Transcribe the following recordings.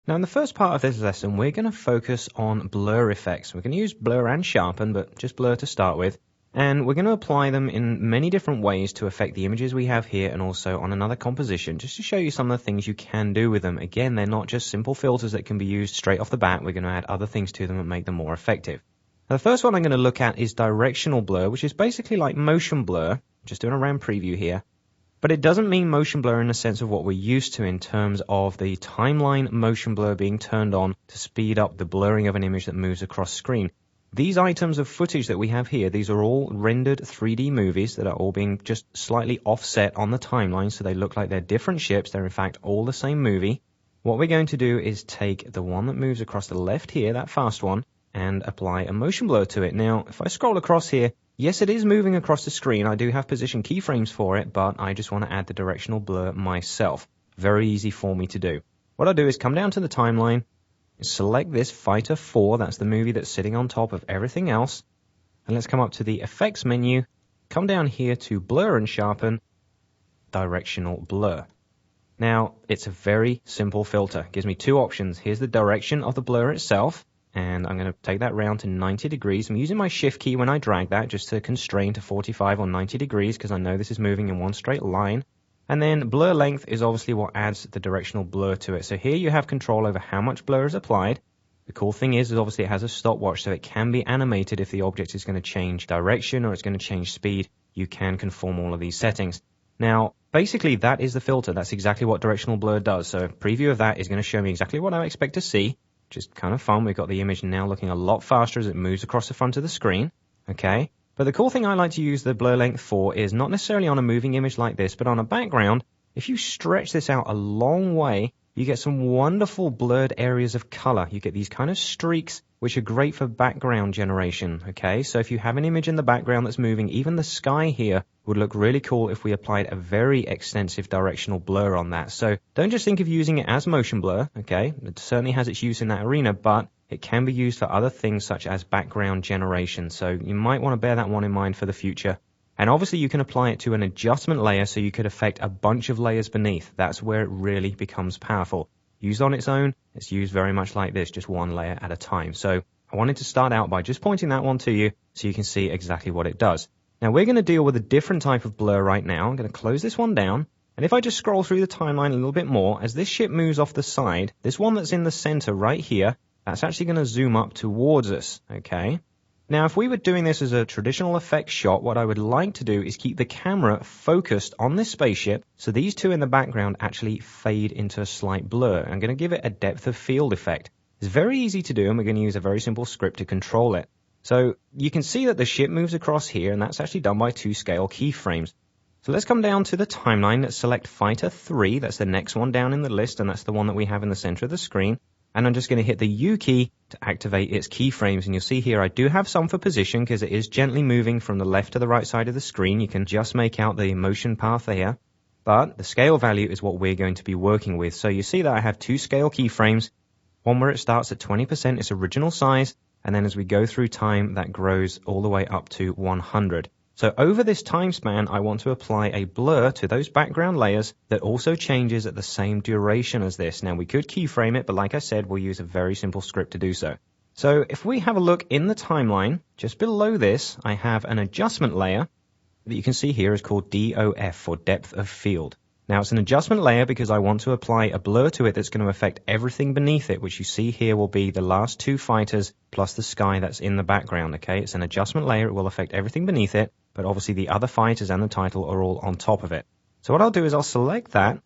Now in the first part of this lesson, we're going to focus on blur effects. We're going to use blur and sharpen, but just blur to start with. And we're going to apply them in many different ways to affect the images we have here and also on another composition, just to show you some of the things you can do with them. Again, they're not just simple filters that can be used straight off the bat. We're going to add other things to them and make them more effective. Now, the first one I'm going to look at is directional blur, which is basically like motion blur. Just doing a RAM preview here. But it doesn't mean motion blur in the sense of what we're used to in terms of the timeline motion blur being turned on to speed up the blurring of an image that moves across screen. These items of footage that we have here, these are all rendered 3D movies that are all being just slightly offset on the timeline, so they look like they're different ships. They're in fact all the same movie. What we're going to do is take the one that moves across the left here, that fast one, and apply a motion blur to it. Now, if I scroll across here, yes, it is moving across the screen. I do have position keyframes for it, but I just want to add the directional blur myself. Very easy for me to do. What I'll do is come down to the timeline, select this Fighter 4, that's the movie that's sitting on top of everything else. And let's come up to the Effects menu, come down here to Blur and Sharpen, Directional Blur. Now, it's a very simple filter. It gives me two options. Here's the direction of the blur itself, and I'm going to take that round to 90 degrees. I'm using my Shift key when I drag that just to constrain to 45 or 90 degrees because I know this is moving in one straight line. And then blur length is obviously what adds the directional blur to it. So here you have control over how much blur is applied. The cool thing is obviously it has a stopwatch, so it can be animated if the object is going to change direction or it's going to change speed. You can conform all of these settings. Now, basically that is the filter. That's exactly what directional blur does. So a preview of that is going to show me exactly what I expect to see, which is kind of fun. We've got the image now looking a lot faster as it moves across the front of the screen. Okay. But the cool thing I like to use the blur length for is not necessarily on a moving image like this, but on a background. If you stretch this out a long way, you get some wonderful blurred areas of color. You get these kind of streaks, which are great for background generation. Okay, so if you have an image in the background that's moving, even the sky here would look really cool if we applied a very extensive directional blur on that. So don't just think of using it as motion blur. Okay, it certainly has its use in that arena, but it can be used for other things such as background generation. So you might want to bear that one in mind for the future. And obviously you can apply it to an adjustment layer, so you could affect a bunch of layers beneath. That's where it really becomes powerful. Used on its own, it's used very much like this, just one layer at a time. So I wanted to start out by just pointing that one to you so you can see exactly what it does. Now we're going to deal with a different type of blur right now. I'm going to close this one down. And if I just scroll through the timeline a little bit more, as this ship moves off the side, this one that's in the center right here, that's actually going to zoom up towards us, okay? Now, if we were doing this as a traditional effects shot, what I would like to do is keep the camera focused on this spaceship, so these two in the background actually fade into a slight blur. I'm going to give it a depth of field effect. It's very easy to do, and we're going to use a very simple script to control it. So you can see that the ship moves across here, and that's actually done by 2 scale keyframes. So let's come down to the timeline. Let's select Fighter 3. That's the next one down in the list, and that's the one that we have in the center of the screen. And I'm just going to hit the U key to activate its keyframes. And you'll see here I do have some for position because it is gently moving from the left to the right side of the screen. You can just make out the motion path there. But the scale value is what we're going to be working with. So you see that I have 2 scale keyframes. One where it starts at 20% its original size. And then as we go through time, that grows all the way up to 100. So over this time span, I want to apply a blur to those background layers that also changes at the same duration as this. Now, we could keyframe it, but like I said, we'll use a very simple script to do so. So if we have a look in the timeline, just below this, I have an adjustment layer that you can see here is called DOF, for depth of field. Now, it's an adjustment layer because I want to apply a blur to it that's going to affect everything beneath it, which you see here will be the last 2 fighters plus the sky that's in the background, okay? It's an adjustment layer. It will affect everything beneath it, but obviously the other fighters and the title are all on top of it. So what I'll do is I'll select that,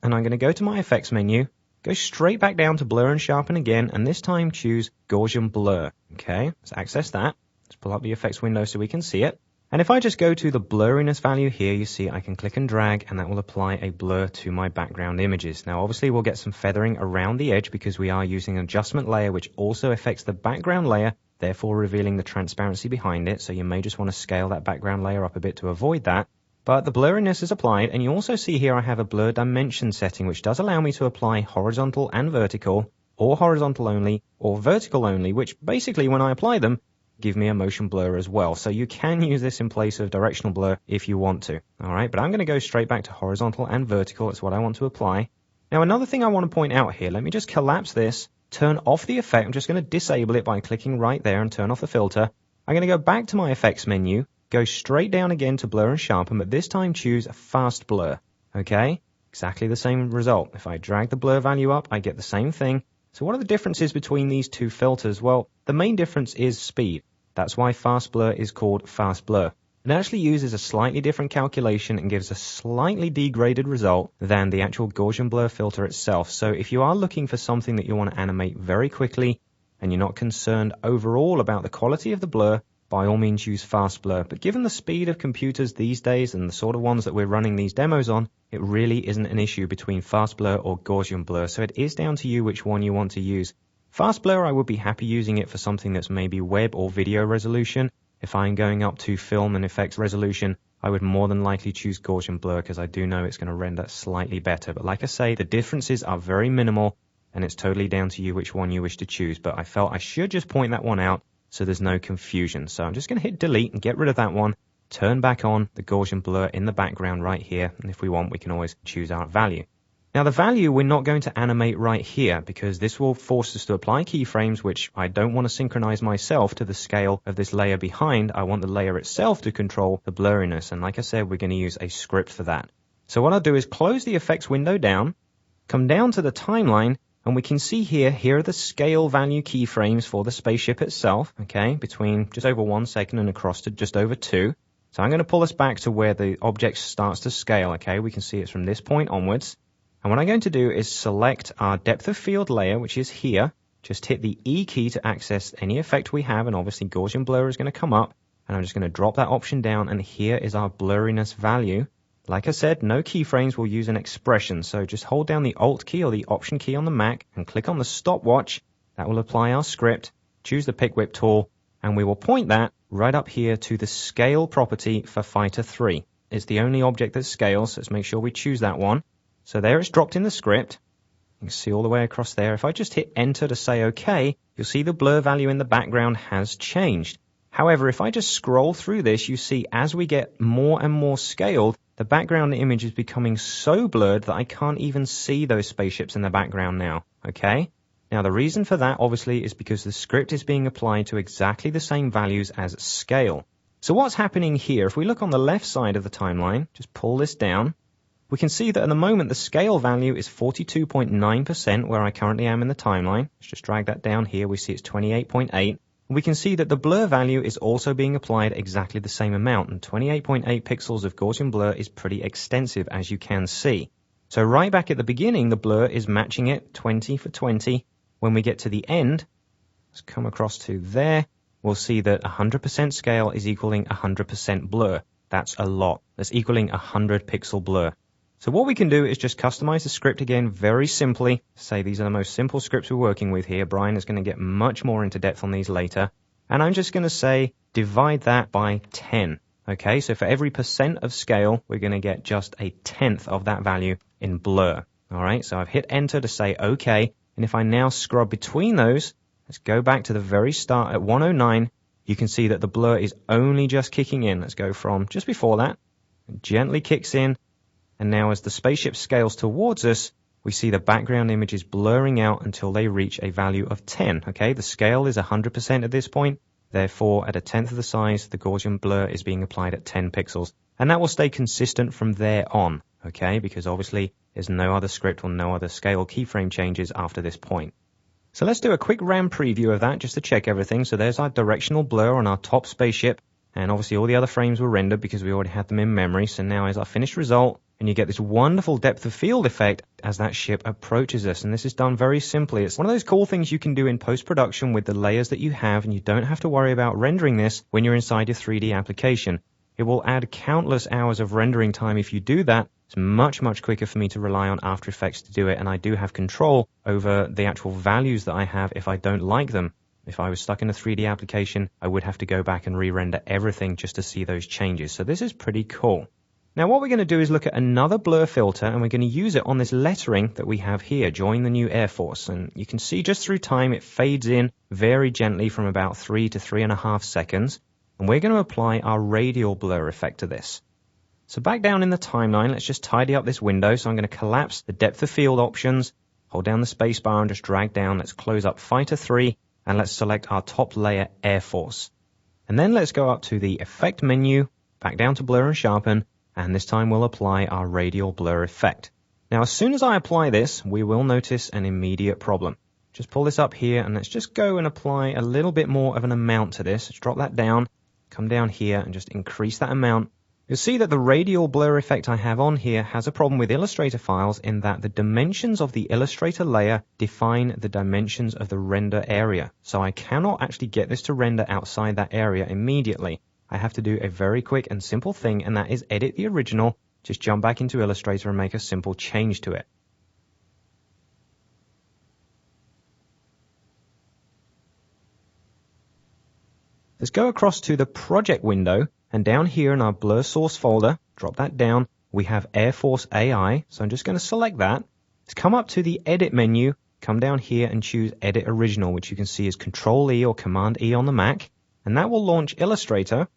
and I'm going to go to my Effects menu, go straight back down to Blur and Sharpen again, and this time choose Gaussian Blur, okay? Let's access that. Let's pull up the effects window so we can see it. And if I just go to the blurriness value here, you see I can click and drag, and that will apply a blur to my background images. Now, obviously, we'll get some feathering around the edge because we are using an adjustment layer, which also affects the background layer, therefore revealing the transparency behind it. So you may just want to scale that background layer up a bit to avoid that. But the blurriness is applied, and you also see here I have a blur dimension setting, which does allow me to apply horizontal and vertical, or horizontal only, or vertical only, which basically, when I apply them, give me a motion blur as well. So you can use this in place of directional blur if you want to. All right, but I'm going to go straight back to horizontal and vertical. That's what I want to apply. Now another thing I want to point out here, let me just collapse this, turn off the effect. I'm just going to disable it by clicking right there and turn off the filter. I'm going to go back to my effects menu, go straight down again to blur and sharpen, but this time choose fast blur. Okay, exactly the same result. If I drag the blur value up, I get the same thing. So what are the differences between these two filters? Well, the main difference is speed. That's why fast blur is called fast blur. It actually uses a slightly different calculation and gives a slightly degraded result than the actual Gaussian blur filter itself. So if you are looking for something that you want to animate very quickly and you're not concerned overall about the quality of the blur, by all means use fast blur. But given the speed of computers these days and the sort of ones that we're running these demos on, it really isn't an issue between fast blur or Gaussian blur. So it is down to you which one you want to use. Fast blur, I would be happy using it for something that's maybe web or video resolution. If I'm going up to film and effects resolution, I would more than likely choose Gaussian blur because I do know it's going to render slightly better. But like I say, the differences are very minimal and it's totally down to you which one you wish to choose. But I felt I should just point that one out so there's no confusion. So I'm just going to hit delete and get rid of that one, turn back on the Gaussian blur in the background right here. And if we want, we can always choose our value. Now the value we're not going to animate right here because this will force us to apply keyframes, which I don't want to synchronize myself to the scale of this layer behind. I want the layer itself to control the blurriness. And like I said, we're going to use a script for that. So what I'll do is close the effects window down, come down to the timeline, and we can see here are the scale value keyframes for the spaceship itself, okay, between just over 1 second and across to just over 2. So I'm going to pull us back to where the object starts to scale, okay. We can see it's from this point onwards. And what I'm going to do is select our depth of field layer, which is here. Just hit the E key to access any effect we have, and obviously Gaussian blur is going to come up. And I'm just going to drop that option down, and here is our blurriness value. Like I said, no keyframes, will use an expression. So just hold down the Alt key or the Option key on the Mac and click on the stopwatch. That will apply our script. Choose the Pick Whip tool, and we will point that right up here to the scale property for Fighter 3. It's the only object that scales, so let's make sure we choose that one. So there it's dropped in the script. You can see all the way across there. If I just hit enter to say OK, you'll see the blur value in the background has changed. However, if I just scroll through this, you see as we get more and more scaled, the background image is becoming so blurred that I can't even see those spaceships in the background now. Okay? Now the reason for that obviously is because the script is being applied to exactly the same values as scale. So what's happening here? If we look on the left side of the timeline, just pull this down, we can see that at the moment the scale value is 42.9% where I currently am in the timeline. Let's just drag that down here. We see it's 28.8. We can see that the blur value is also being applied exactly the same amount, and 28.8 pixels of Gaussian blur is pretty extensive, as you can see. So right back at the beginning, the blur is matching it 20 for 20. When we get to the end, let's come across to there, we'll see that 100% scale is equaling 100% blur. That's a lot. That's equaling 100 pixel blur. So what we can do is just customize the script again very simply. Say these are the most simple scripts we're working with here. Brian is going to get much more into depth on these later. And I'm just going to say divide that by 10. Okay, so for every percent of scale, we're going to get just a tenth of that value in blur. All right, so I've hit enter to say OK. And if I now scrub between those, let's go back to the very start at 109. You can see that the blur is only just kicking in. Let's go from just before that. It gently kicks in. And now as the spaceship scales towards us, we see the background image is blurring out until they reach a value of 10. Okay, the scale is 100% at this point. Therefore, at a tenth of the size, the Gaussian blur is being applied at 10 pixels. And that will stay consistent from there on, okay, because obviously there's no other script or no other scale keyframe changes after this point. So let's do a quick RAM preview of that just to check everything. So there's our directional blur on our top spaceship. And obviously all the other frames were rendered because we already had them in memory. So now is our finished result. And you get this wonderful depth of field effect as that ship approaches us. And this is done very simply. It's one of those cool things you can do in post-production with the layers that you have, and you don't have to worry about rendering this when you're inside your 3D application. It will add countless hours of rendering time if you do that. It's much, much quicker for me to rely on After Effects to do it, and I do have control over the actual values that I have if I don't like them. If I was stuck in a 3D application, I would have to go back and re-render everything just to see those changes. So this is pretty cool. Now what we're going to do is look at another blur filter, and we're going to use it on this lettering that we have here, Join the New Air Force. And you can see just through time it fades in very gently from about 3 to 3.5 seconds. And we're going to apply our radial blur effect to this. So back down in the timeline, let's just tidy up this window. So I'm going to collapse the depth of field options, hold down the space bar and just drag down. Let's close up Fighter 3 and let's select our top layer, Air Force. And then let's go up to the Effect menu, back down to Blur and Sharpen, and this time we'll apply our radial blur effect. Now, as soon as I apply this, we will notice an immediate problem. Just pull this up here and let's just go and apply a little bit more of an amount to this. Let's drop that down, come down here and just increase that amount. You'll see that the radial blur effect I have on here has a problem with Illustrator files in that the dimensions of the Illustrator layer define the dimensions of the render area. So I cannot actually get this to render outside that area immediately. I have to do a very quick and simple thing, and that is edit the original, just jump back into Illustrator and make a simple change to it. Let's go across to the project window, and down here in our blur source folder, drop that down, we have Air Force AI. So I'm just going to select that. Let's come up to the edit menu, come down here and choose edit original, which you can see is Control E or Command E on the Mac, and that will launch Illustrator.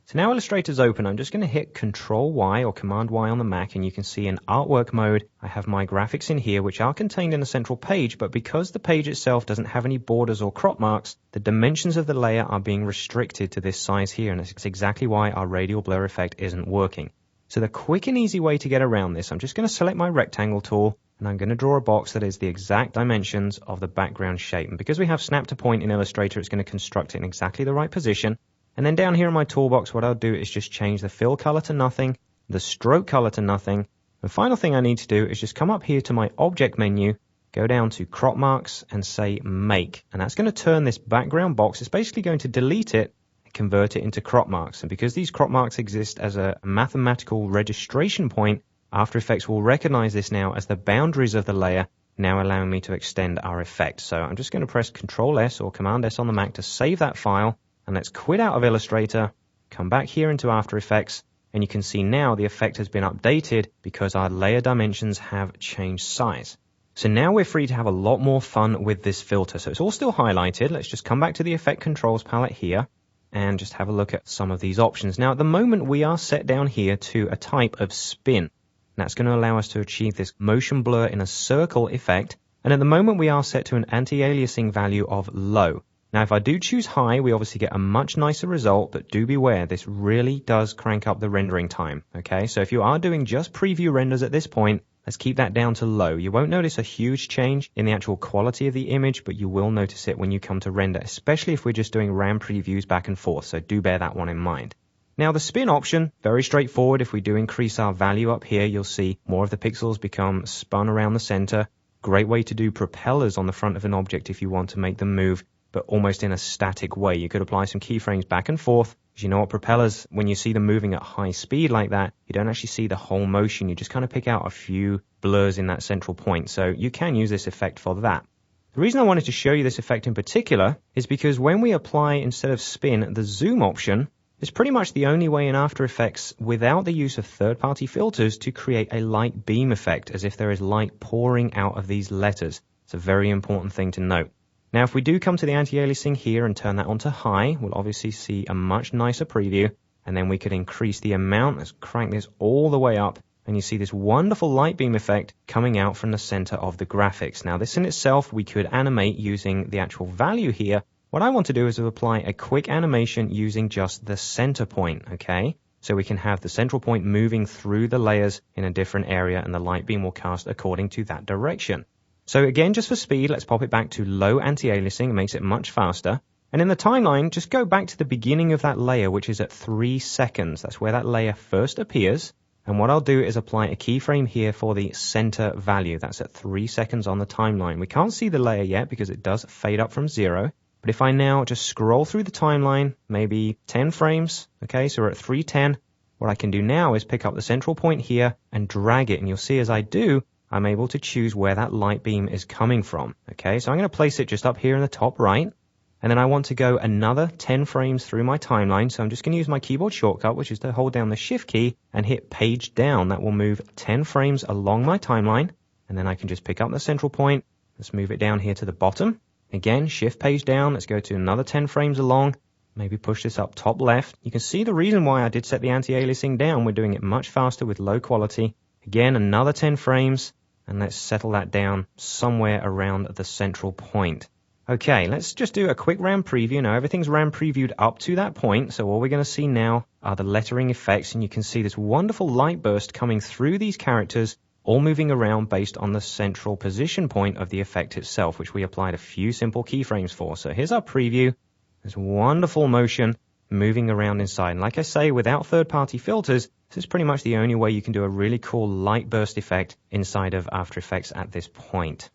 So now Illustrator's open. I'm just going to hit Control Y or Command Y on the Mac, and you can see in artwork mode, I have my graphics in here, which are contained in a central page, but because the page itself doesn't have any borders or crop marks, the dimensions of the layer are being restricted to this size here, and that's exactly why our radial blur effect isn't working. So the quick and easy way to get around this, I'm just going to select my rectangle tool, and I'm going to draw a box that is the exact dimensions of the background shape. And because we have snap to point in Illustrator, it's going to construct it in exactly the right position. And then down here in my toolbox, what I'll do is just change the fill color to nothing, the stroke color to nothing. The final thing I need to do is just come up here to my object menu, go down to crop marks and say make. And that's going to turn this background box, it's basically going to delete it and convert it into crop marks. And because these crop marks exist as a mathematical registration point, After Effects will recognize this now as the boundaries of the layer, now allowing me to extend our effect. So I'm just going to press Control S or Command S on the Mac to save that file. And let's quit out of Illustrator, come back here into After Effects, and you can see now the effect has been updated because our layer dimensions have changed size. So now we're free to have a lot more fun with this filter. So it's all still highlighted. Let's just come back to the Effect Controls palette here and just have a look at some of these options. Now at the moment we are set down here to a type of spin. And that's going to allow us to achieve this motion blur in a circle effect. And at the moment we are set to an anti-aliasing value of low. Now, if I do choose high, we obviously get a much nicer result, but do beware, this really does crank up the rendering time, okay? So if you are doing just preview renders at this point, let's keep that down to low. You won't notice a huge change in the actual quality of the image, but you will notice it when you come to render, especially if we're just doing RAM previews back and forth, so do bear that one in mind. Now, the spin option, very straightforward. If we do increase our value up here, you'll see more of the pixels become spun around the center. Great way to do propellers on the front of an object if you want to make them move, but almost in a static way. You could apply some keyframes back and forth. Because you know what, propellers, when you see them moving at high speed like that, you don't actually see the whole motion. You just kind of pick out a few blurs in that central point. So you can use this effect for that. The reason I wanted to show you this effect in particular is because when we apply, instead of spin, the zoom option, it's pretty much the only way in After Effects without the use of third-party filters to create a light beam effect, as if there is light pouring out of these letters. It's a very important thing to note. Now, if we do come to the anti-aliasing here and turn that on to high, we'll obviously see a much nicer preview. And then we could increase the amount. Let's crank this all the way up. And you see this wonderful light beam effect coming out from the center of the graphics. Now, this in itself, we could animate using the actual value here. What I want to do is to apply a quick animation using just the center point, okay? So we can have the central point moving through the layers in a different area, and the light beam will cast according to that direction. So again, just for speed, let's pop it back to low anti-aliasing. It makes it much faster. And in the timeline, just go back to the beginning of that layer, which is at 3 seconds. That's where that layer first appears. And what I'll do is apply a keyframe here for the center value. That's at 3 seconds on the timeline. We can't see the layer yet because it does fade up from 0. But if I now just scroll through the timeline, maybe 10 frames, okay, so we're at 310. What I can do now is pick up the central point here and drag it. And you'll see as I do, I'm able to choose where that light beam is coming from. Okay, so I'm going to place it just up here in the top right. And then I want to go another 10 frames through my timeline. So I'm just going to use my keyboard shortcut, which is to hold down the Shift key and hit page down. That will move 10 frames along my timeline. And then I can just pick up the central point. Let's move it down here to the bottom. Again, Shift page down. Let's go to another 10 frames along. maybe push this up top left. You can see the reason why I did set the anti-aliasing down. We're doing it much faster with low quality. Again, another 10 frames, and let's settle that down somewhere around the central point. Okay, let's just do a quick RAM preview. Now, everything's RAM previewed up to that point, so all we're going to see now are the lettering effects, and you can see this wonderful light burst coming through these characters, all moving around based on the central position point of the effect itself, which we applied a few simple keyframes for. So here's our preview. There's wonderful motion moving around inside. And like I say, without third-party filters, this is pretty much the only way you can do a really cool light burst effect inside of After Effects at this point.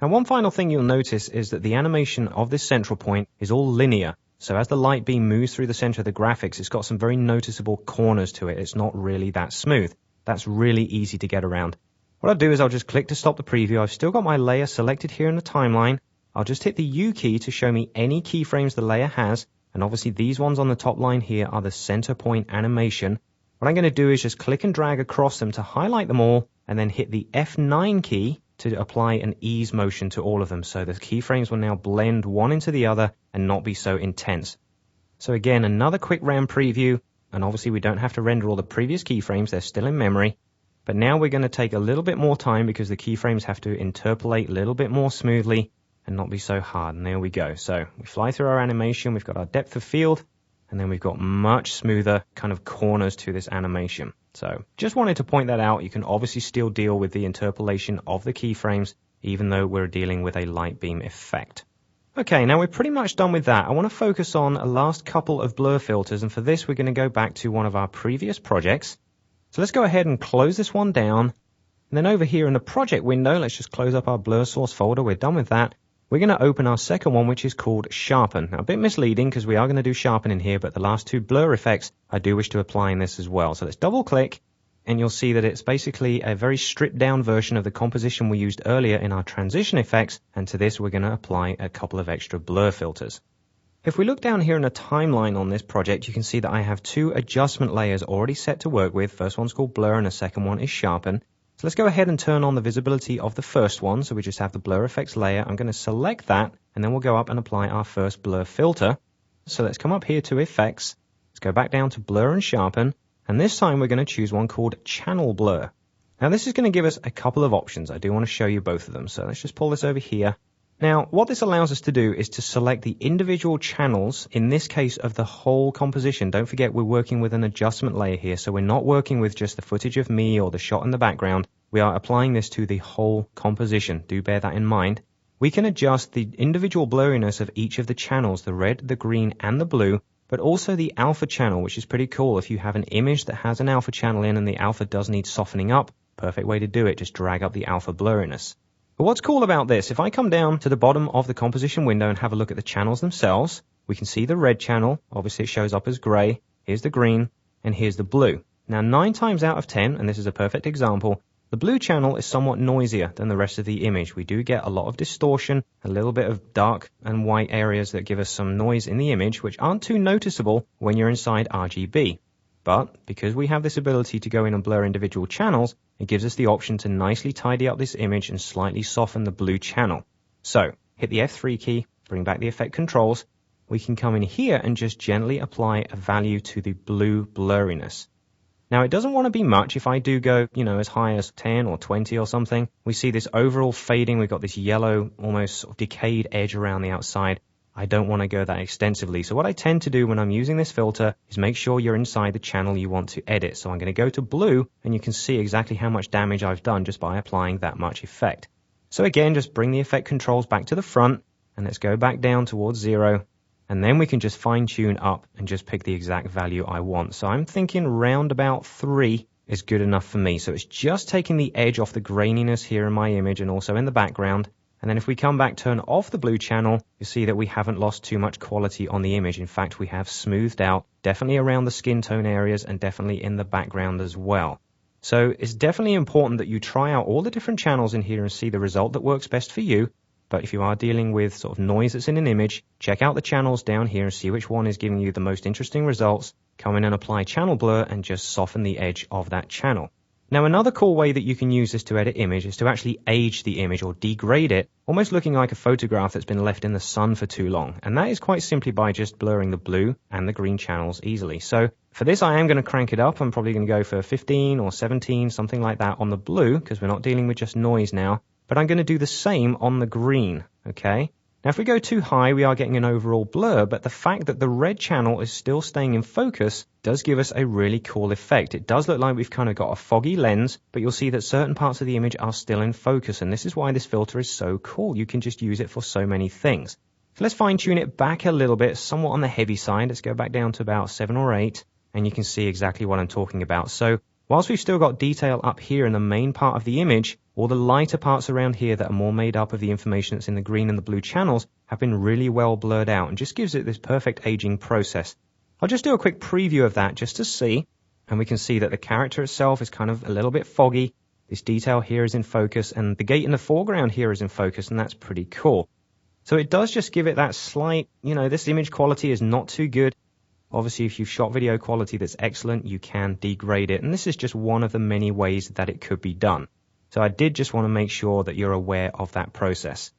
Now, one final thing you'll notice is that the animation of this central point is all linear. So as the light beam moves through the center of the graphics, it's got some very noticeable corners to it. It's not really that smooth. That's really easy to get around. What I'll do is I'll just click to stop the preview. I've still got my layer selected here in the timeline. I'll just hit the U key to show me any keyframes the layer has. And obviously these ones on the top line here are the center point animation. What I'm going to do is just click and drag across them to highlight them all, and then hit the F9 key to apply an ease motion to all of them. So the keyframes will now blend one into the other and not be so intense. So again, another quick RAM preview, and obviously we don't have to render all the previous keyframes, they're still in memory. But now we're going to take a little bit more time because the keyframes have to interpolate a little bit more smoothly and not be so hard. And there we go. So we fly through our animation, we've got our depth of field, and then we've got much smoother kind of corners to this animation. So just wanted to point that out. You can obviously still deal with the interpolation of the keyframes, even though we're dealing with a light beam effect. Okay, now we're pretty much done with that. I want to focus on a last couple of blur filters, and for this we're going to go back to one of our previous projects. So let's go ahead and close this one down. And then over here in the project window, let's just close up our blur source folder. We're done with that. We're going to open our second one, which is called Sharpen. Now, a bit misleading because we are going to do Sharpen in here, but the last two blur effects I do wish to apply in this as well. So let's double click, and you'll see that it's basically a very stripped down version of the composition we used earlier in our transition effects, and to this we're going to apply a couple of extra blur filters. If we look down here in the timeline on this project, you can see that I have two adjustment layers already set to work with. First one's called Blur, and the second one is Sharpen. So let's go ahead and turn on the visibility of the first one. So we just have the blur effects layer. I'm going to select that, and then we'll go up and apply our first blur filter. So let's come up here to Effects. Let's go back down to Blur and Sharpen. And this time we're going to choose one called Channel Blur. Now this is going to give us a couple of options. I do want to show you both of them. So let's just pull this over here. Now, what this allows us to do is to select the individual channels, in this case of the whole composition. Don't forget we're working with an adjustment layer here, so we're not working with just the footage of me or the shot in the background. We are applying this to the whole composition. Do bear that in mind. We can adjust the individual blurriness of each of the channels, the red, the green, and the blue, but also the alpha channel, which is pretty cool. If you have an image that has an alpha channel in and the alpha does need softening up, perfect way to do it, just drag up the alpha blurriness. But what's cool about this, if I come down to the bottom of the composition window and have a look at the channels themselves, we can see the red channel. Obviously it shows up as gray. Here's the green, and here's the blue. Now 9 times out of 10, and this is a perfect example, the blue channel is somewhat noisier than the rest of the image. We do get a lot of distortion, a little bit of dark and white areas that give us some noise in the image, which aren't too noticeable when you're inside RGB. But because we have this ability to go in and blur individual channels, it gives us the option to nicely tidy up this image and slightly soften the blue channel. So hit the F3 key, bring back the effect controls. We can come in here and just gently apply a value to the blue blurriness. Now, it doesn't want to be much. If I do go, as high as 10 or 20 or something, we see this overall fading. We've got this yellow, almost sort of decayed edge around the outside. I don't want to go that extensively. So what I tend to do when I'm using this filter is make sure you're inside the channel you want to edit. So I'm going to go to blue, and you can see exactly how much damage I've done just by applying that much effect. So again, just bring the effect controls back to the front, and let's go back down towards 0. And then we can just fine tune up and just pick the exact value I want. So I'm thinking round about 3 is good enough for me. So it's just taking the edge off the graininess here in my image and also in the background. And then if we come back, turn off the blue channel, you see that we haven't lost too much quality on the image. In fact, we have smoothed out, definitely around the skin tone areas and definitely in the background as well. So it's definitely important that you try out all the different channels in here and see the result that works best for you. But if you are dealing with sort of noise that's in an image, check out the channels down here and see which one is giving you the most interesting results. Come in and apply channel blur and just soften the edge of that channel. Now, another cool way that you can use this to edit image is to actually age the image or degrade it, almost looking like a photograph that's been left in the sun for too long. And that is quite simply by just blurring the blue and the green channels easily. So for this, I am going to crank it up. I'm probably going to go for 15 or 17, something like that on the blue, because we're not dealing with just noise now. But I'm going to do the same on the green, okay? Now, if we go too high, we are getting an overall blur, but the fact that the red channel is still staying in focus does give us a really cool effect. It does look like we've kind of got a foggy lens, but you'll see that certain parts of the image are still in focus, and this is why this filter is so cool. You can just use it for so many things. So let's fine-tune it back a little bit, somewhat on the heavy side. Let's go back down to about 7 or 8, and you can see exactly what I'm talking about. So whilst we've still got detail up here in the main part of the image, all the lighter parts around here that are more made up of the information that's in the green and the blue channels have been really well blurred out and just gives it this perfect aging process. I'll just do a quick preview of that just to see, and we can see that the character itself is kind of a little bit foggy. This detail here is in focus, and the gate in the foreground here is in focus, and that's pretty cool. So it does just give it that slight, this image quality is not too good. Obviously, if you've shot video quality that's excellent, you can degrade it, and this is just one of the many ways that it could be done. So I did just want to make sure that you're aware of that process.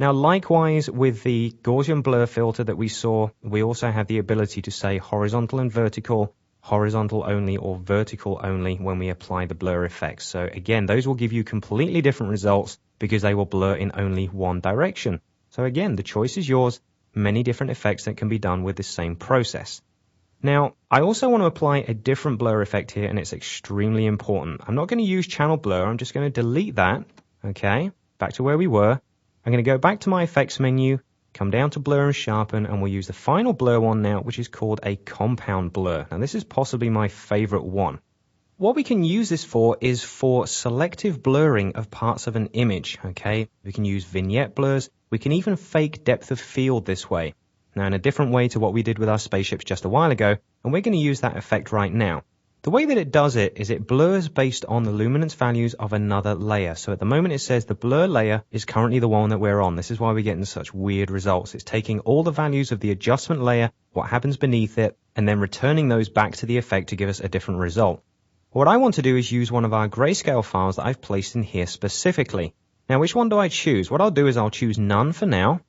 Now, likewise, with the Gaussian blur filter that we saw, we also have the ability to say horizontal and vertical, horizontal only or vertical only when we apply the blur effects. So again, those will give you completely different results because they will blur in only one direction. So again, the choice is yours. Many different effects that can be done with the same process. Now, I also want to apply a different blur effect here, and it's extremely important. I'm not going to use channel blur. I'm just going to delete that, okay, back to where we were. I'm going to go back to my effects menu, come down to blur and sharpen, and we'll use the final blur one now, which is called a compound blur. Now, this is possibly my favorite one. What we can use this for is for selective blurring of parts of an image, okay? We can use vignette blurs. We can even fake depth of field this way. Now, in a different way to what we did with our spaceships just a while ago, and we're going to use that effect right now. The way that it does it is it blurs based on the luminance values of another layer. So at the moment it says the blur layer is currently the one that we're on. This is why we're getting such weird results. It's taking all the values of the adjustment layer, what happens beneath it, and then returning those back to the effect to give us a different result. What I want to do is use one of our grayscale files that I've placed in here specifically. Now, which one do I choose? What I'll do is I'll choose none for now.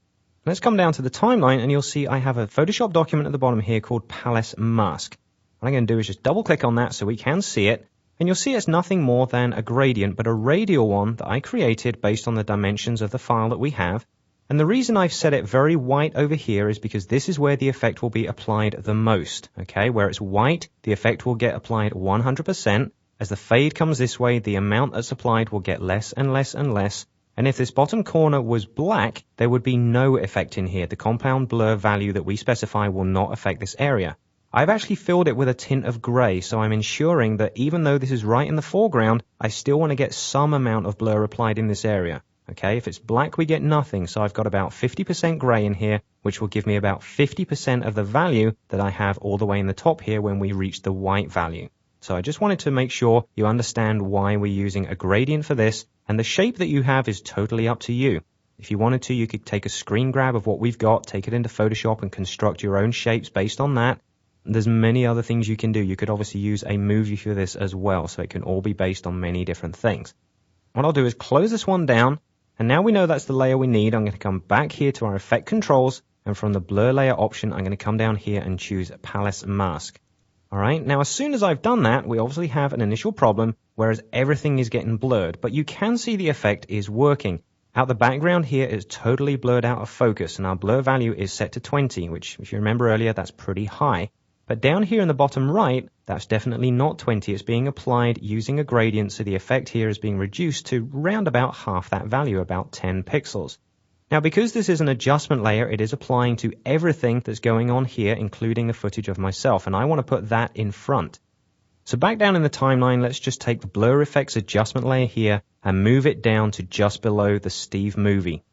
Let's come down to the timeline, and you'll see I have a Photoshop document at the bottom here called Palace Mask. What I'm going to do is just double click on that so we can see it, and you'll see it's nothing more than a gradient, but a radial one that I created based on the dimensions of the file that we have. And the reason I've set it very white over here is because this is where the effect will be applied the most, okay? Where it's white, the effect will get applied 100%. As the fade comes this way, the amount that's applied will get less and less and less. And if this bottom corner was black, there would be no effect in here. The compound blur value that we specify will not affect this area. I've actually filled it with a tint of gray, so I'm ensuring that even though this is right in the foreground, I still want to get some amount of blur applied in this area. Okay, if it's black, we get nothing, so I've got about 50% gray in here, which will give me about 50% of the value that I have all the way in the top here when we reach the white value. So I just wanted to make sure you understand why we're using a gradient for this, and the shape that you have is totally up to you. If you wanted to, you could take a screen grab of what we've got, take it into Photoshop and construct your own shapes based on that. There's many other things you can do. You could obviously use a movie for this as well, so it can all be based on many different things. What I'll do is close this one down, and now we know that's the layer we need. I'm going to come back here to our effect controls, and from the blur layer option, I'm going to come down here and choose Palace Mask. All right, now as soon as I've done that, we obviously have an initial problem, whereas everything is getting blurred, but you can see the effect is working. Out the background here is totally blurred out of focus, and our blur value is set to 20, which, if you remember earlier, that's pretty high. But down here in the bottom right, that's definitely not 20. It's being applied using a gradient, so the effect here is being reduced to round about half that value, about 10 pixels. Now, because this is an adjustment layer, it is applying to everything that's going on here, including the footage of myself, and I want to put that in front. So back down in the timeline, let's just take the blur effects adjustment layer here and move it down to just below the Steve movie.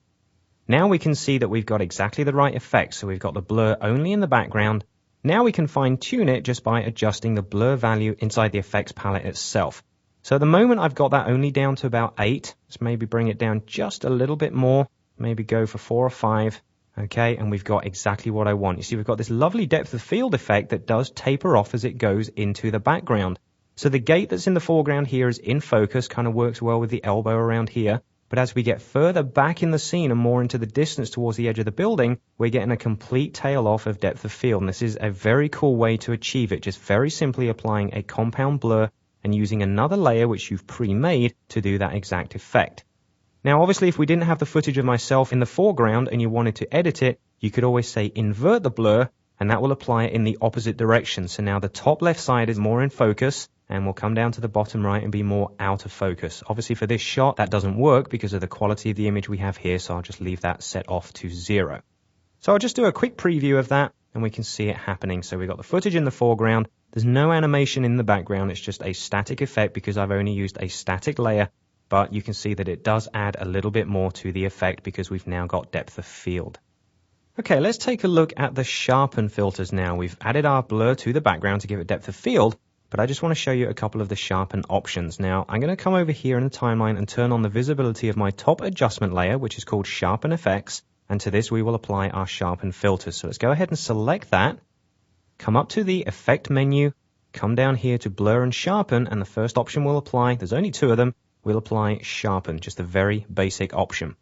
Now we can see that we've got exactly the right effect, so we've got the blur only in the background. Now we can fine-tune it just by adjusting the blur value inside the effects palette itself. So at the moment I've got that only down to about 8. Let's maybe bring it down just a little bit more. Maybe go for 4 or 5. Okay, and we've got exactly what I want. You see, we've got this lovely depth of field effect that does taper off as it goes into the background. So the gate that's in the foreground here is in focus, kind of works well with the elbow around here. But as we get further back in the scene and more into the distance towards the edge of the building, we're getting a complete tail off of depth of field. And this is a very cool way to achieve it, just very simply applying a compound blur and using another layer which you've pre-made to do that exact effect. Now, obviously, if we didn't have the footage of myself in the foreground and you wanted to edit it, you could always say invert the blur, and that will apply it in the opposite direction. So now the top left side is more in focus, and we'll come down to the bottom right and be more out of focus. Obviously, for this shot, that doesn't work because of the quality of the image we have here, so I'll just leave that set off to 0. So I'll just do a quick preview of that, and we can see it happening. So we've got the footage in the foreground. There's no animation in the background. It's just a static effect because I've only used a static layer, but you can see that it does add a little bit more to the effect because we've now got depth of field. Okay, let's take a look at the sharpen filters now. We've added our blur to the background to give it depth of field, but I just want to show you a couple of the sharpen options. Now, I'm going to come over here in the timeline and turn on the visibility of my top adjustment layer, which is called Sharpen Effects, and to this we will apply our sharpen filters. So let's go ahead and select that, come up to the Effect menu, come down here to Blur and Sharpen, and the first option we'll apply, there's only 2 of them, we'll apply Sharpen, just a very basic option.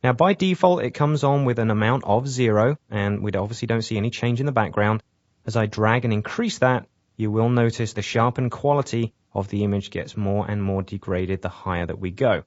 Now, by default, it comes on with an amount of 0, and we obviously don't see any change in the background. As I drag and increase that, you will notice the sharpen quality of the image gets more and more degraded the higher that we go.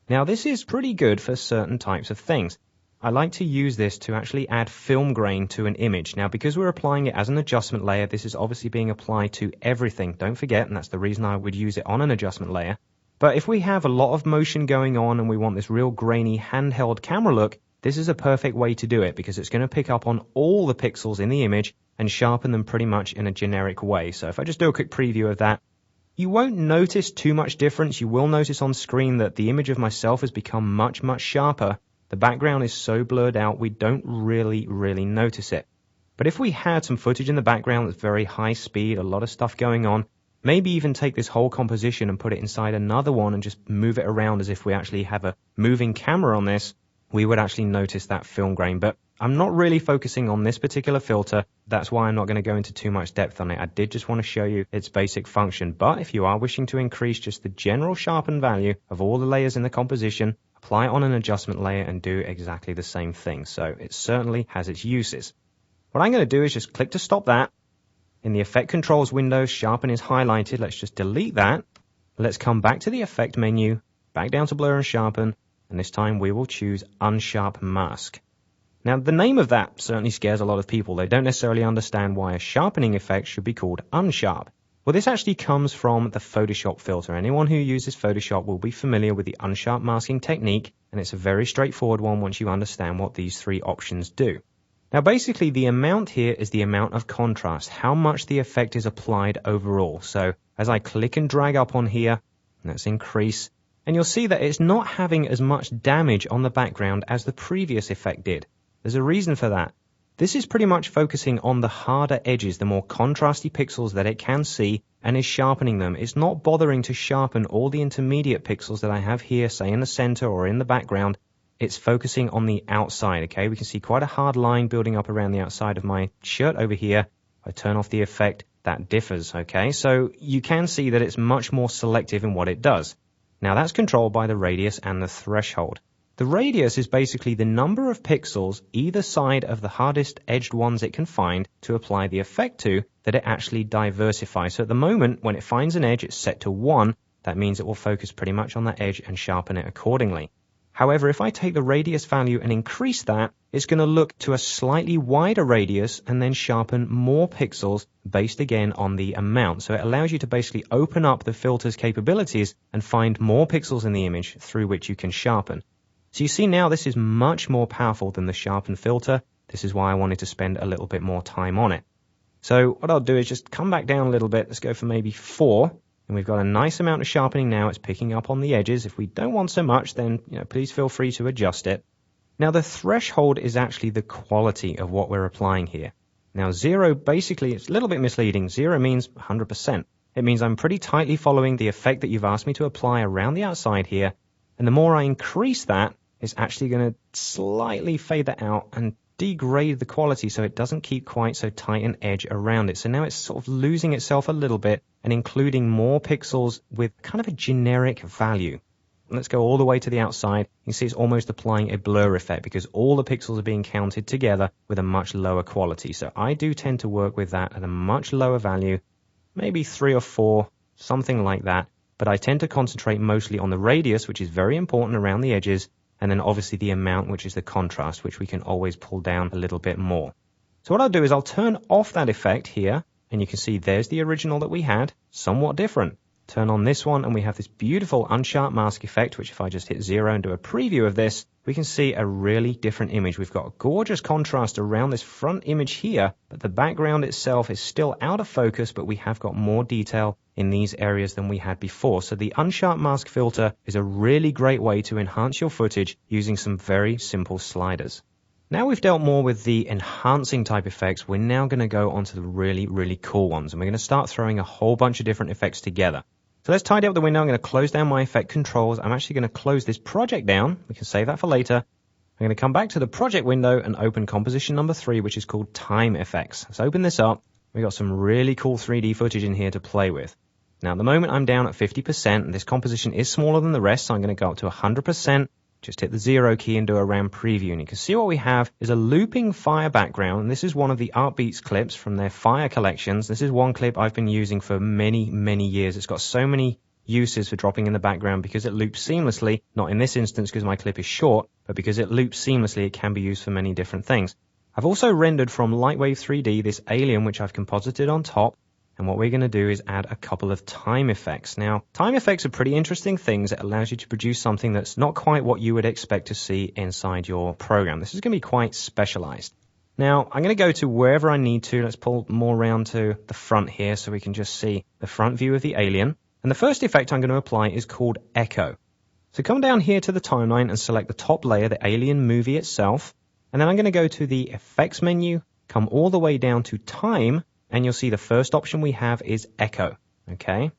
Now, this is pretty good for certain types of things. I like to use this to actually add film grain to an image. Now, because we're applying it as an adjustment layer, this is obviously being applied to everything. Don't forget, and that's the reason I would use it on an adjustment layer. But if we have a lot of motion going on and we want this real grainy handheld camera look, this is a perfect way to do it because it's going to pick up on all the pixels in the image and sharpen them pretty much in a generic way. So if I just do a quick preview of that, you won't notice too much difference. You will notice on screen that the image of myself has become much, much sharper. The background is so blurred out, we don't really notice it. But if we had some footage in the background that's very high speed, a lot of stuff going on, maybe even take this whole composition and put it inside another one and just move it around as if we actually have a moving camera on this, we would actually notice that film grain. But I'm not really focusing on this particular filter. That's why I'm not going to go into too much depth on it. I did just want to show you its basic function. But if you are wishing to increase just the general sharpen value of all the layers in the composition, apply it on an adjustment layer and do exactly the same thing. So it certainly has its uses. What I'm going to do is just click to stop that. In the Effect Controls window, Sharpen is highlighted. Let's just delete that. Let's come back to the Effect menu, back down to Blur and Sharpen, and this time we will choose Unsharp Mask. Now, the name of that certainly scares a lot of people. They don't necessarily understand why a sharpening effect should be called unsharp. Well, this actually comes from the Photoshop filter. Anyone who uses Photoshop will be familiar with the unsharp masking technique, and it's a very straightforward one once you understand what these 3 options do. Now, basically, the amount here is the amount of contrast, how much the effect is applied overall. So as I click and drag up on here, let's increase, and you'll see that it's not having as much damage on the background as the previous effect did. There's a reason for that. This is pretty much focusing on the harder edges, the more contrasty pixels that it can see, and is sharpening them. It's not bothering to sharpen all the intermediate pixels that I have here, say in the center or in the background. It's focusing on the outside, okay? We can see quite a hard line building up around the outside of my shirt over here. If I turn off the effect, that differs, okay? So you can see that it's much more selective in what it does. Now, that's controlled by the radius and the threshold. The radius is basically the number of pixels either side of the hardest edged ones it can find to apply the effect to that it actually diversifies. So at the moment, when it finds an edge, it's set to 1. That means it will focus pretty much on that edge and sharpen it accordingly. However, if I take the radius value and increase that, it's going to look to a slightly wider radius and then sharpen more pixels based again on the amount. So it allows you to basically open up the filter's capabilities and find more pixels in the image through which you can sharpen. So you see now this is much more powerful than the sharpen filter. This is why I wanted to spend a little bit more time on it. So what I'll do is just come back down a little bit. Let's go for maybe 4. And we've got a nice amount of sharpening now. It's picking up on the edges. If we don't want so much, then please feel free to adjust it. Now, the threshold is actually the quality of what we're applying here. Now, 0, basically, it's a little bit misleading. 0 means 100%. It means I'm pretty tightly following the effect that you've asked me to apply around the outside here. And the more I increase that, it's actually going to slightly fade that out and degraded the quality so it doesn't keep quite so tight an edge around it. So now it's sort of losing itself a little bit and including more pixels with kind of a generic value. Let's go all the way to the outside. You can see it's almost applying a blur effect because all the pixels are being counted together with a much lower quality. So I do tend to work with that at a much lower value, maybe 3 or 4, something like that. But I tend to concentrate mostly on the radius, which is very important around the edges, and then obviously the amount, which is the contrast, which we can always pull down a little bit more. So what I'll do is I'll turn off that effect here, and you can see there's the original that we had, somewhat different. Turn on this one and we have this beautiful unsharp mask effect, which if I just hit 0 and do a preview of this, we can see a really different image. We've got a gorgeous contrast around this front image here, but the background itself is still out of focus, but we have got more detail in these areas than we had before. So the unsharp mask filter is a really great way to enhance your footage using some very simple sliders. Now we've dealt more with the enhancing type effects, we're now going to go on to the really, really cool ones. And we're going to start throwing a whole bunch of different effects together. So let's tidy up the window. I'm going to close down my effect controls. I'm actually going to close this project down. We can save that for later. I'm going to come back to the project window and open composition number 3, which is called time effects. Let's open this up. We've got some really cool 3D footage in here to play with. Now at the moment I'm down at 50%, and this composition is smaller than the rest, so I'm going to go up to 100%. Just hit the 0 key and do a RAM preview, and you can see what we have is a looping fire background, and this is one of the Art Beats clips from their fire collections. This is one clip I've been using for many, many years. It's got so many uses for dropping in the background because it loops seamlessly, not in this instance because my clip is short, but because it loops seamlessly, it can be used for many different things. I've also rendered from Lightwave 3D this alien which I've composited on top. And what we're going to do is add a couple of time effects. Now, time effects are pretty interesting things. It allows you to produce something that's not quite what you would expect to see inside your program. This is going to be quite specialized. Now, I'm going to go to wherever I need to. Let's pull more around to the front here so we can just see the front view of the alien. And the first effect I'm going to apply is called Echo. So come down here to the timeline and select the top layer, the alien movie itself. And then I'm going to go to the effects menu, come all the way down to time, and you'll see the first option we have is Echo, okay?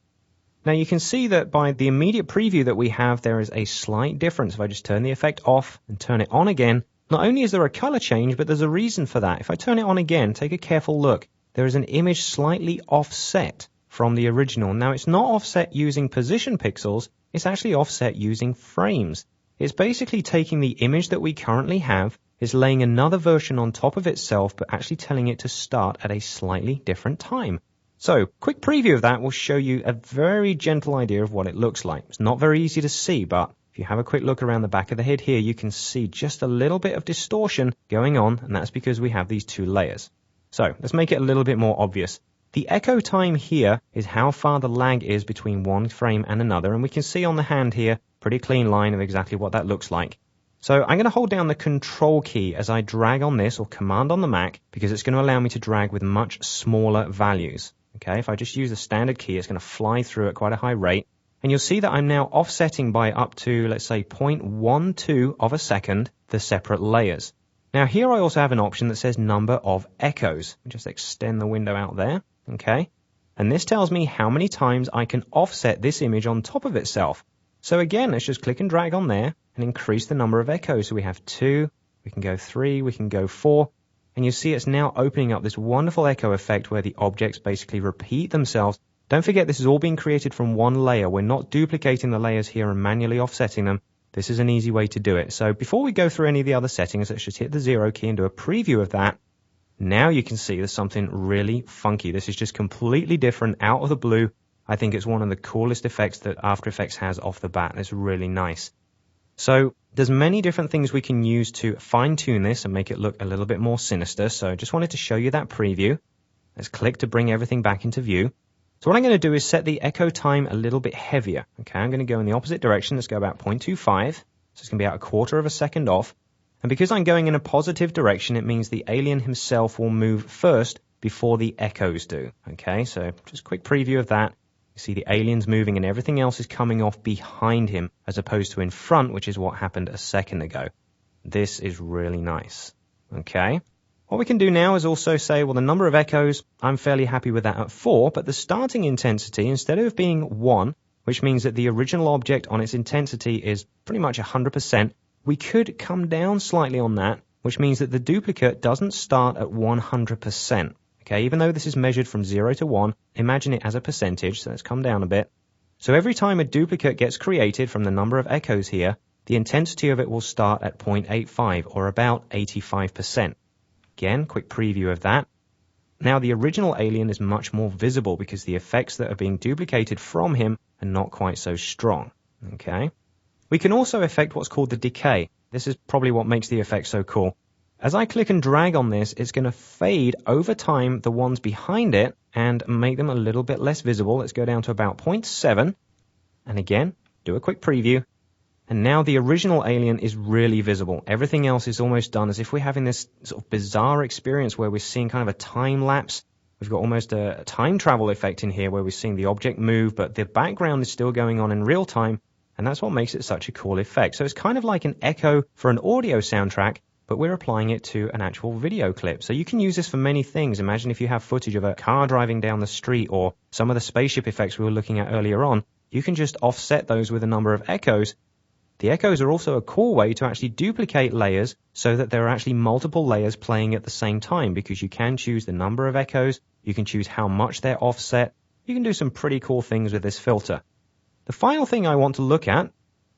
Now you can see that by the immediate preview that we have, there is a slight difference. If I just turn the effect off and turn it on again, not only is there a color change, but there's a reason for that. If I turn it on again, take a careful look. There is an image slightly offset from the original. Now it's not offset using position pixels, it's actually offset using frames. It's basically taking the image that we currently have, is laying another version on top of itself, but actually telling it to start at a slightly different time. So, quick preview of that will show you a very gentle idea of what it looks like. It's not very easy to see, but if you have a quick look around the back of the head here, you can see just a little bit of distortion going on, and that's because we have these two layers. So, let's make it a little bit more obvious. The echo time here is how far the lag is between one frame and another, and we can see on the hand here, pretty clean line of exactly what that looks like. So I'm going to hold down the Control key as I drag on this, or Command on the Mac, because it's going to allow me to drag with much smaller values. Okay, if I just use the standard key, it's going to fly through at quite a high rate. And you'll see that I'm now offsetting by up to, let's say, 0.12 of a second, the separate layers. Now here I also have an option that says number of echoes. Just extend the window out there, okay? And this tells me how many times I can offset this image on top of itself. So again, let's just click and drag on there and increase the number of echoes. So we have 2, we can go 3, we can go 4, and you see it's now opening up this wonderful echo effect where the objects basically repeat themselves. Don't forget this is all being created from one layer. We're not duplicating the layers here and manually offsetting them. This is an easy way to do it. So before we go through any of the other settings, let's just hit the 0 key and do a preview of that. Now you can see there's something really funky. This is just completely different out of the blue. I think it's one of the coolest effects that After Effects has off the bat. It's really nice. So there's many different things we can use to fine-tune this and make it look a little bit more sinister. So I just wanted to show you that preview. Let's click to bring everything back into view. So what I'm going to do is set the echo time a little bit heavier. Okay, I'm going to go in the opposite direction. Let's go about 0.25. So it's going to be about a quarter of a second off. And because I'm going in a positive direction, it means the alien himself will move first before the echoes do. Okay, so just a quick preview of that. You see the alien's moving and everything else is coming off behind him as opposed to in front, which is what happened a second ago. This is really nice. Okay. What we can do now is also say, well, the number of echoes, I'm fairly happy with that at 4, but the starting intensity, instead of being 1, which means that the original object on its intensity is pretty much 100%, we could come down slightly on that which means that the duplicate doesn't start at 100%. Okay, even though this is measured from 0 to 1, imagine it as a percentage, so let's come down a bit. So every time a duplicate gets created from the number of echoes here, the intensity of it will start at 0.85, or about 85%. Again, quick preview of that. Now the original alien is much more visible because the effects that are being duplicated from him are not quite so strong. Okay. We can also affect what's called the decay. This is probably what makes the effect so cool. As I click and drag on this, it's going to fade over time the ones behind it and make them a little bit less visible. Let's go down to about 0.7. And again, do a quick preview. And now the original alien is really visible. Everything else is almost done as if we're having this sort of bizarre experience where we're seeing kind of a time lapse. We've got almost a time travel effect in here where we're seeing the object move, but the background is still going on in real time. And that's what makes it such a cool effect. So it's kind of like an echo for an audio soundtrack, but we're applying it to an actual video clip. So you can use this for many things. Imagine if you have footage of a car driving down the street or some of the spaceship effects we were looking at earlier on. You can just offset those with a number of echoes. The echoes are also a cool way to actually duplicate layers so that there are actually multiple layers playing at the same time, because you can choose the number of echoes, you can choose how much they're offset. You can do some pretty cool things with this filter. The final thing I want to look at,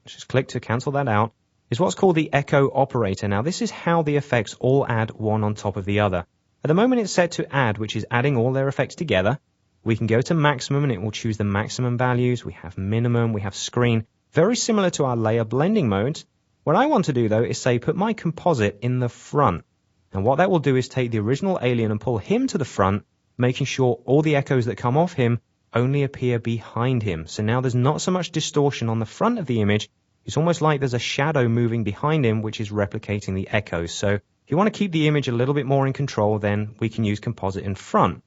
just click to cancel that out, is what's called the echo operator. Now this is how the effects all add one on top of the other. At the moment it's set to add, which is adding all their effects together. We can go to maximum and it will choose the maximum values. We have minimum, we have screen, very similar to our layer blending modes. What I want to do though is say put my composite in the front. And what that will do is take the original alien and pull him to the front, making sure all the echoes that come off him only appear behind him. So now there's not so much distortion on the front of the image. It's almost like there's a shadow moving behind him, which is replicating the echoes. So if you want to keep the image a little bit more in control, then we can use composite in front.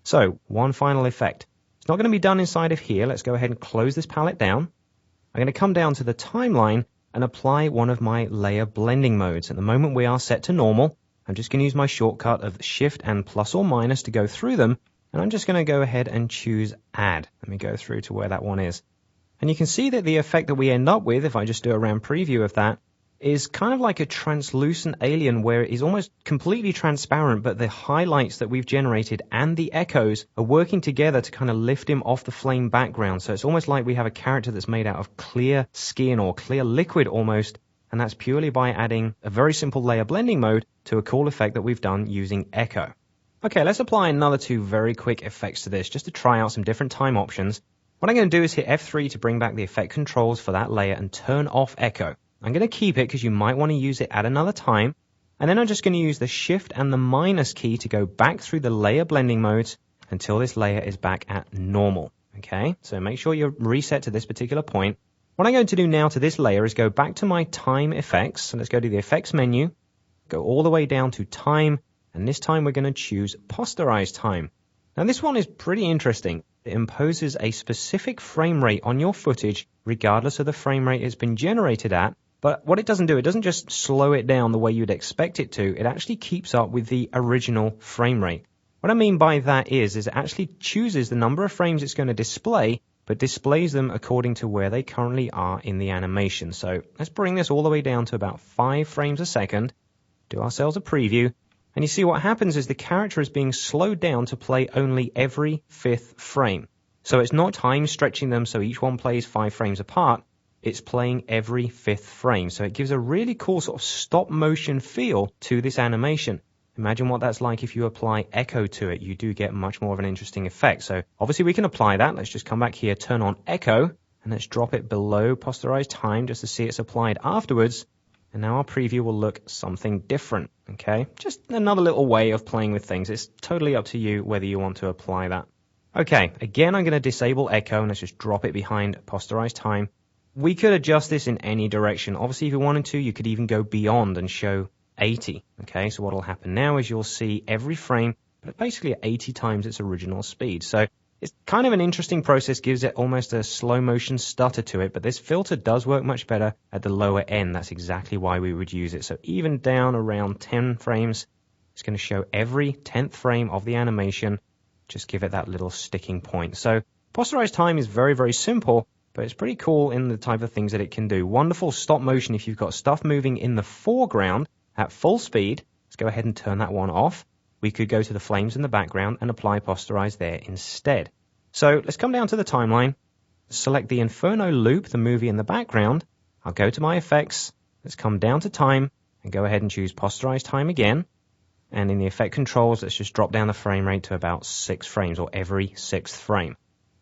So one final effect. It's not going to be done inside of here. Let's go ahead and close this palette down. I'm going to come down to the timeline and apply one of my layer blending modes. At the moment we are set to normal. I'm just going to use my shortcut of Shift and plus or minus to go through them. And I'm just going to go ahead and choose Add. Let me go through to where that one is. And you can see that the effect that we end up with, if I just do a round preview of that, is kind of like a translucent alien where it is almost completely transparent, but the highlights that we've generated and the echoes are working together to kind of lift him off the flame background. So it's almost like we have a character that's made out of clear skin or clear liquid almost, and that's purely by adding a very simple layer blending mode to a cool effect that we've done using echo. Okay, let's apply another two very quick effects to this just to try out some different time options. What I'm going to do is hit F3 to bring back the effect controls for that layer and turn off echo. I'm going to keep it because you might want to use it at another time. And then I'm just going to use the Shift and the minus key to go back through the layer blending modes until this layer is back at normal. Okay, so make sure you're reset to this particular point. What I'm going to do now to this layer is go back to my time effects. So let's go to the effects menu, go all the way down to time. And this time we're going to choose posterize time. Now this one is pretty interesting. It imposes a specific frame rate on your footage regardless of the frame rate it's been generated at. But what it doesn't do, it doesn't just slow it down the way you'd expect it to. It actually keeps up with the original frame rate. What I mean by that is it actually chooses the number of frames it's going to display, but displays them according to where they currently are in the animation. So let's bring this all the way down to about 5 frames a second. Do ourselves a preview. And you see what happens is the character is being slowed down to play only every 5th frame. So it's not time stretching them so each one plays 5 frames apart. It's playing every 5th frame. So it gives a really cool sort of stop motion feel to this animation. Imagine what that's like if you apply echo to it. You do get much more of an interesting effect. So obviously we can apply that. Let's just come back here, turn on echo, and let's drop it below posterized time just to see it's applied afterwards. And now our preview will look something different, okay? Just another little way of playing with things. It's totally up to you whether you want to apply that. Okay, again, I'm going to disable echo, and let's just drop it behind posterized time. We could adjust this in any direction. Obviously, if you wanted to, you could even go beyond and show 80, okay? So what will happen now is you'll see every frame, but basically at 80 times its original speed. So it's kind of an interesting process, gives it almost a slow motion stutter to it, but this filter does work much better at the lower end. That's exactly why we would use it. So even down around 10 frames, it's going to show every 10th frame of the animation. Just give it that little sticking point. So posterized time is very, very simple, but it's pretty cool in the type of things that it can do. Wonderful stop motion if you've got stuff moving in the foreground at full speed, let's go ahead and turn that one off. We could go to the flames in the background and apply posterize there instead. So let's come down to the timeline, select the Inferno loop, the movie in the background. I'll go to my effects. Let's come down to time and go ahead and choose posterize time again. And in the effect controls, let's just drop down the frame rate to about 6 frames, or every 6th frame.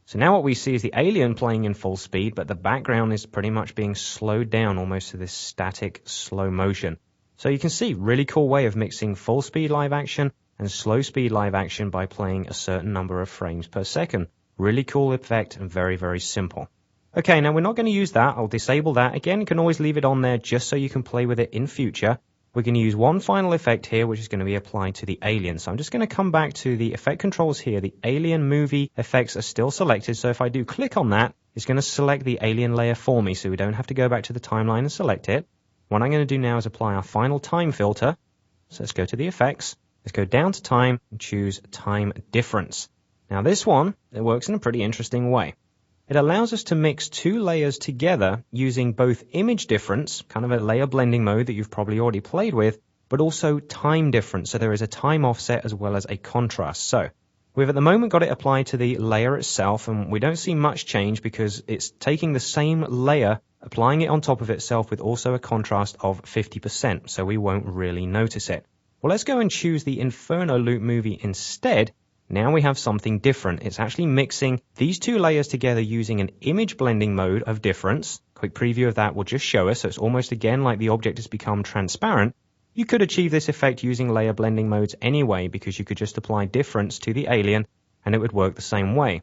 So now what we see is the alien playing in full speed, but the background is pretty much being slowed down almost to this static slow motion. So you can see, really cool way of mixing full speed live action and slow speed live action by playing a certain number of frames per second. Really cool effect and very, very simple. Okay, now we're not going to use that. I'll disable that. Again, you can always leave it on there just so you can play with it in future. We're going to use one final effect here, which is going to be applied to the alien. So I'm just going to come back to the effect controls here. The alien movie effects are still selected. So if I do click on that, it's going to select the alien layer for me. So we don't have to go back to the timeline and select it. What I'm going to do now is apply our final time filter. So let's go to the effects. Let's go down to time and choose time difference. Now this one, it works in a pretty interesting way. It allows us to mix 2 layers together using both image difference, kind of a layer blending mode that you've probably already played with, but also time difference. So there is a time offset as well as a contrast. So we've at the moment got it applied to the layer itself, and we don't see much change because it's taking the same layer, applying it on top of itself with also a contrast of 50%. So we won't really notice it. Well, let's go and choose the Inferno loop movie instead. Now we have something different. It's actually mixing these 2 layers together using an image blending mode of difference. Quick preview of that will just show us. So it's almost again like the object has become transparent. You could achieve this effect using layer blending modes anyway, because you could just apply difference to the alien and it would work the same way.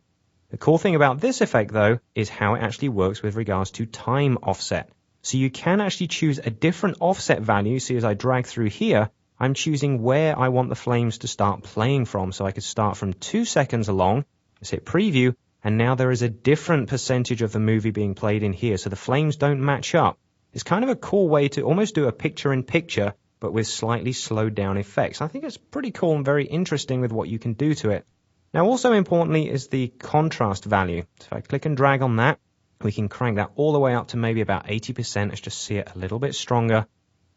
The cool thing about this effect though is how it actually works with regards to time offset. So you can actually choose a different offset value. See, as I drag through here, I'm choosing where I want the flames to start playing from. So I could start from 2 seconds along. Let's hit preview. And now there is a different percentage of the movie being played in here. So the flames don't match up. It's kind of a cool way to almost do a picture in picture, but with slightly slowed down effects. I think it's pretty cool and very interesting with what you can do to it. Now also importantly is the contrast value. So if I click and drag on that, we can crank that all the way up to maybe about 80%. Let's just see it a little bit stronger.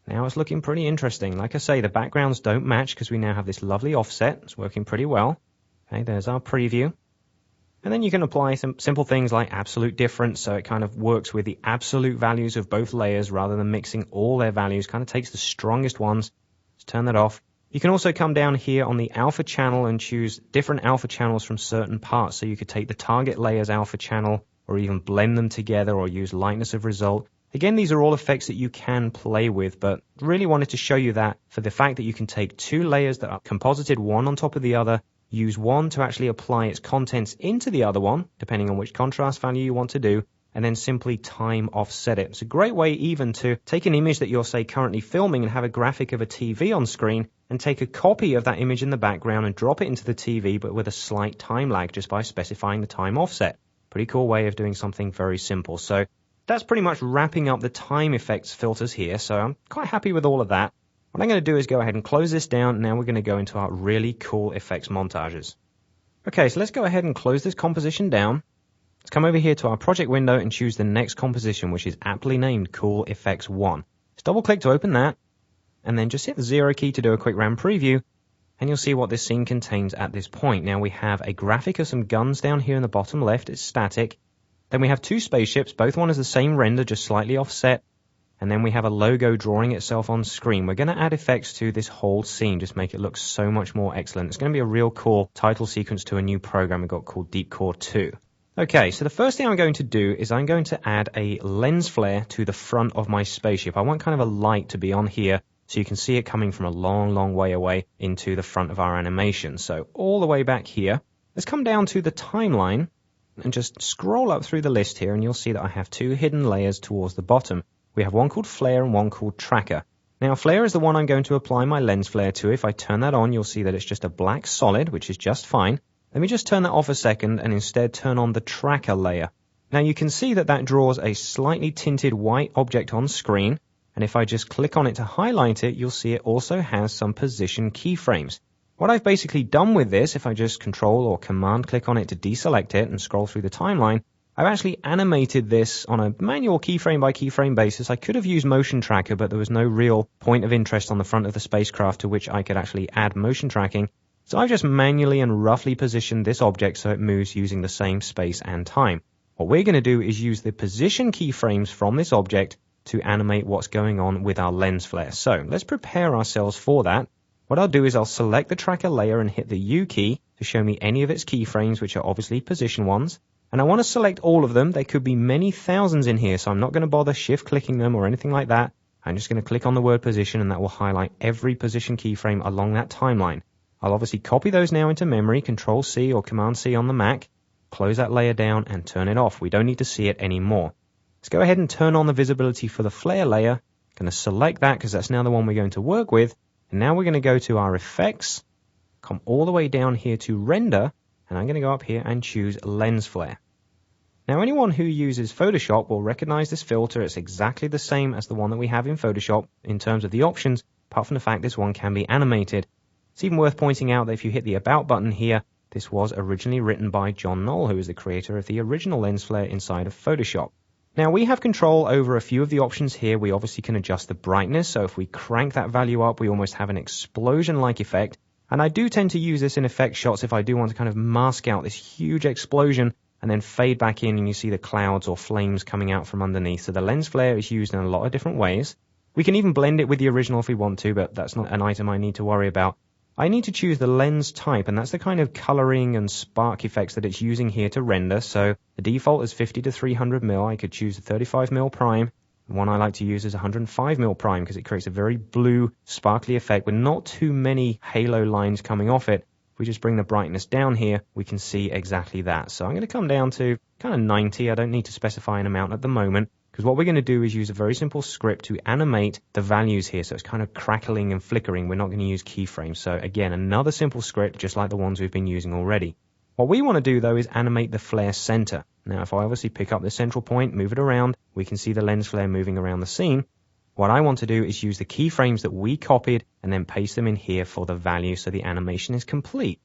Now it's looking pretty interesting. Like I say, the backgrounds don't match because we now have this lovely offset. It's working pretty well. Okay, there's our preview. And then you can apply some simple things like absolute difference. So it kind of works with the absolute values of both layers rather than mixing all their values. Kind of takes the strongest ones. Let's turn that off. You can also come down here on the alpha channel and choose different alpha channels from certain parts. So you could take the target layer's alpha channel or even blend them together or use lightness of result. Again, these are all effects that you can play with, but really wanted to show you that for the fact that you can take 2 layers that are composited one on top of the other, use one to actually apply its contents into the other one, depending on which contrast value you want to do, and then simply time offset it. It's a great way even to take an image that you're, say, currently filming and have a graphic of a TV on screen and take a copy of that image in the background and drop it into the TV, but with a slight time lag just by specifying the time offset. Pretty cool way of doing something very simple. So that's pretty much wrapping up the time effects filters here, so I'm quite happy with all of that. What I'm going to do is go ahead and close this down. Now we're going to go into our really cool effects montages. Okay, so let's go ahead and close this composition down. Let's come over here to our project window and choose the next composition, which is aptly named Cool Effects 1. Just double click to open that, and then just hit the 0 key to do a quick RAM preview, and you'll see what this scene contains at this point. Now we have a graphic of some guns down here in the bottom left. It's static. Then we have 2 spaceships, both one is the same render, just slightly offset. And then we have a logo drawing itself on screen. We're going to add effects to this whole scene, just make it look so much more excellent. It's going to be a real cool title sequence to a new program we've got called Deep Core 2. Okay, so the first thing I'm going to do is I'm going to add a lens flare to the front of my spaceship. I want kind of a light to be on here so you can see it coming from a long, long way away into the front of our animation. So all the way back here, let's come down to the timeline and just scroll up through the list here, and you'll see that I have 2 hidden layers towards the bottom. We have one called Flare and one called Tracker. Now, Flare is the one I'm going to apply my lens flare to. If I turn that on, you'll see that it's just a black solid, which is just fine. Let me just turn that off a second and instead turn on the Tracker layer. Now, you can see that that draws a slightly tinted white object on screen, and if I just click on it to highlight it, you'll see it also has some position keyframes. What I've basically done with this, if I just Control or Command click on it to deselect it and scroll through the timeline, I've actually animated this on a manual keyframe by keyframe basis. I could have used motion tracker, but there was no real point of interest on the front of the spacecraft to which I could actually add motion tracking. So I've just manually and roughly positioned this object so it moves using the same space and time. What we're going to do is use the position keyframes from this object to animate what's going on with our lens flare. So let's prepare ourselves for that. What I'll do is I'll select the tracker layer and hit the U key to show me any of its keyframes, which are obviously position ones. And I want to select all of them. There could be many thousands in here, so I'm not going to bother shift clicking them or anything like that. I'm just going to click on the word position, and that will highlight every position keyframe along that timeline. I'll obviously copy those now into memory, Control C or Command C on the Mac, close that layer down and turn it off. We don't need to see it anymore. Let's go ahead and turn on the visibility for the flare layer. I'm going to select that because that's now the one we're going to work with. And now we're going to go to our effects, come all the way down here to render, and I'm going to go up here and choose lens flare. Now anyone who uses Photoshop will recognize this filter. It's exactly the same as the one that we have in Photoshop in terms of the options, apart from the fact this one can be animated. It's even worth pointing out that if you hit the About button here, this was originally written by John Knoll, who is the creator of the original lens flare inside of Photoshop. Now we have control over a few of the options here. We obviously can adjust the brightness, so if we crank that value up, we almost have an explosion-like effect. And I do tend to use this in effect shots if I do want to kind of mask out this huge explosion and then fade back in and you see the clouds or flames coming out from underneath. So the lens flare is used in a lot of different ways. We can even blend it with the original if we want to, but that's not an item I need to worry about. I need to choose the lens type, and that's the kind of coloring and spark effects that it's using here to render. So the default is 50 to 300mm. I could choose the 35mm prime. The one I like to use is 105mm prime because it creates a very blue, sparkly effect with not too many halo lines coming off it. If we just bring the brightness down here, we can see exactly that. So I'm going to come down to kind of 90. I don't need to specify an amount at the moment, because what we're going to do is use a very simple script to animate the values here. So it's kind of crackling and flickering. We're not going to use keyframes. So again, another simple script, just like the ones we've been using already. What we want to do, though, is animate the flare center. Now, if I obviously pick up the central point, move it around, we can see the lens flare moving around the scene. What I want to do is use the keyframes that we copied and then paste them in here for the value so the animation is complete.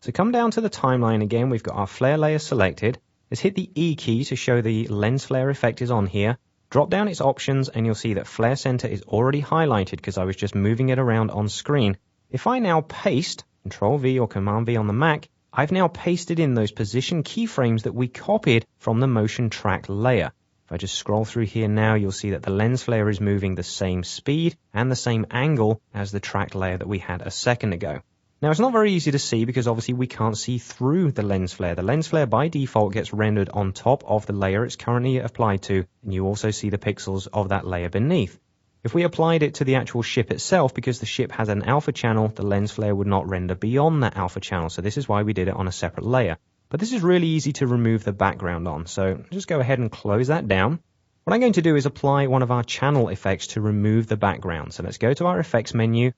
So come down to the timeline again. We've got our flare layer selected. Let's hit the E key to show the lens flare effect is on here. Drop down its options and you'll see that flare center is already highlighted because I was just moving it around on screen. If I now paste, Control V or Command V on the Mac, I've now pasted in those position keyframes that we copied from the motion track layer. If I just scroll through here now, you'll see that the lens flare is moving the same speed and the same angle as the track layer that we had a second ago. Now, it's not very easy to see because obviously we can't see through the lens flare. The lens flare by default gets rendered on top of the layer it's currently applied to, and you also see the pixels of that layer beneath. If we applied it to the actual ship itself, because the ship has an alpha channel, the lens flare would not render beyond that alpha channel. So this is why we did it on a separate layer. But this is really easy to remove the background on. So just go ahead and close that down. What I'm going to do is apply one of our channel effects to remove the background. So let's go to our effects menu,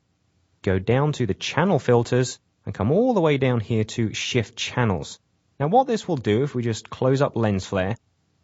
go down to the channel filters, and come all the way down here to shift channels. Now what this will do, if we just close up lens flare,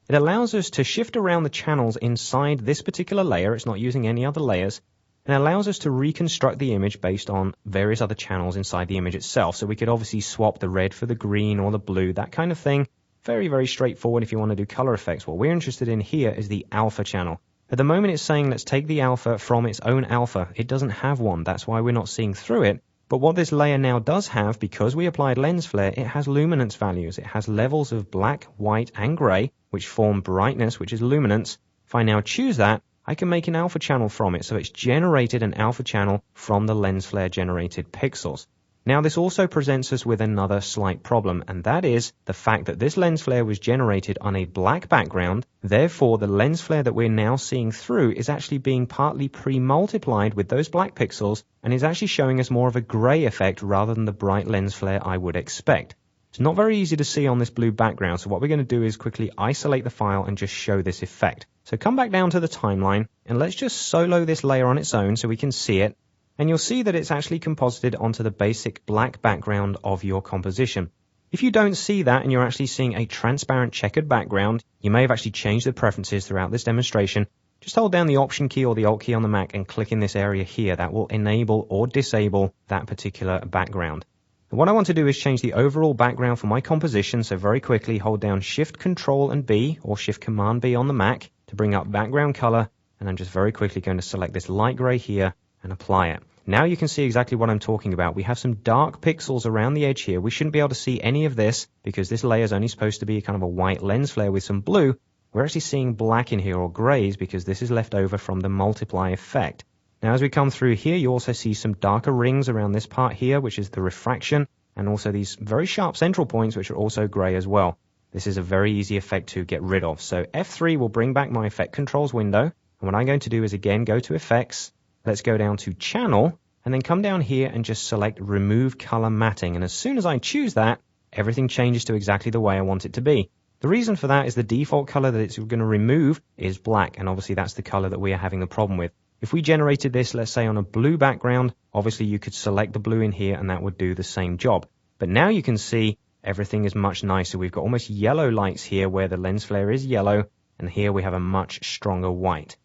it allows us to shift around the channels inside this particular layer. It's not using any other layers. And allows us to reconstruct the image based on various other channels inside the image itself. So we could obviously swap the red for the green or the blue, that kind of thing. Very, very straightforward if you want to do color effects. What we're interested in here is the alpha channel. At the moment it's saying let's take the alpha from its own alpha. It doesn't have one. That's why we're not seeing through it. But what this layer now does have, because we applied lens flare, it has luminance values. It has levels of black, white, and gray, which form brightness, which is luminance. If I now choose that, I can make an alpha channel from it. So it's generated an alpha channel from the lens flare generated pixels. Now this also presents us with another slight problem, and that is the fact that this lens flare was generated on a black background. Therefore, the lens flare that we're now seeing through is actually being partly pre-multiplied with those black pixels and is actually showing us more of a gray effect rather than the bright lens flare I would expect. It's not very easy to see on this blue background, so what we're going to do is quickly isolate the file and just show this effect. So come back down to the timeline and let's just solo this layer on its own so we can see it. And you'll see that it's actually composited onto the basic black background of your composition. If you don't see that and you're actually seeing a transparent checkered background, you may have actually changed the preferences throughout this demonstration. Just hold down the Option key or the Alt key on the Mac and click in this area here. That will enable or disable that particular background. What I want to do is change the overall background for my composition. So very quickly hold down Shift Control and B or Shift Command B on the Mac to bring up background color. And I'm just very quickly going to select this light gray here and apply it. Now you can see exactly what I'm talking about. We have some dark pixels around the edge here. We shouldn't be able to see any of this because this layer is only supposed to be kind of a white lens flare with some blue. We're actually seeing black in here or grays because this is left over from the multiply effect. Now as we come through here, you also see some darker rings around this part here, which is the refraction, and also these very sharp central points, which are also gray as well. This is a very easy effect to get rid of. So F3 will bring back my effect controls window. And what I'm going to do is again go to effects. Let's go down to channel and then come down here and just select remove color matting. And as soon as I choose that, everything changes to exactly the way I want it to be. The reason for that is the default color that it's going to remove is black. And obviously that's the color that we are having the problem with. If we generated this, let's say on a blue background, obviously you could select the blue in here and that would do the same job. But now you can see everything is much nicer. We've got almost yellow lights here where the lens flare is yellow. And here we have a much stronger white.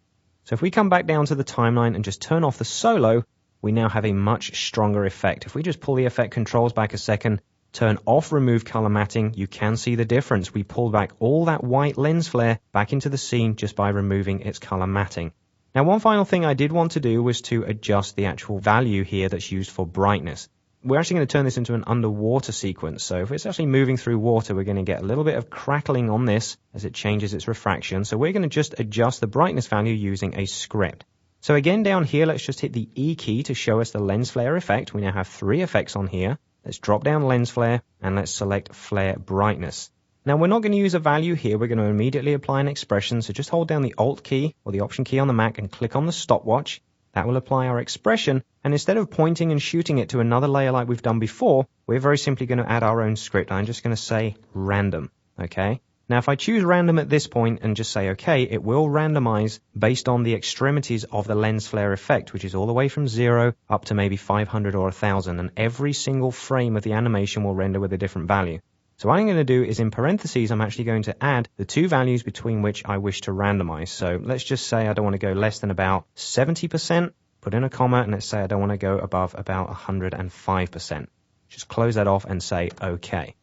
So if we come back down to the timeline and just turn off the solo, we now have a much stronger effect. If we just pull the effect controls back a second, turn off remove color matting, you can see the difference. We pulled back all that white lens flare back into the scene just by removing its color matting. Now, one final thing I did want to do was to adjust the actual value here that's used for brightness. We're actually going to turn this into an underwater sequence. So if it's actually moving through water, we're going to get a little bit of crackling on this as it changes its refraction. So we're going to just adjust the brightness value using a script. So again, down here, let's just hit the E key to show us the lens flare effect. We now have 3 effects on here. Let's drop down lens flare and let's select flare brightness. Now we're not going to use a value here. We're going to immediately apply an expression. So just hold down the Alt key or the Option key on the Mac and click on the stopwatch. That will apply our expression. And instead of pointing and shooting it to another layer like we've done before, we're very simply going to add our own script. I'm just going to say random. Okay. Now, if I choose random at this point and just say OK, it will randomize based on the extremities of the lens flare effect, which is all the way from 0 up to maybe 500 or 1000. And every single frame of the animation will render with a different value. So what I'm going to do is in parentheses, I'm actually going to add the 2 values between which I wish to randomize. So let's just say I don't want to go less than about 70%, put in a comma, and let's say I don't want to go above about 105%. Just close that off and say OK.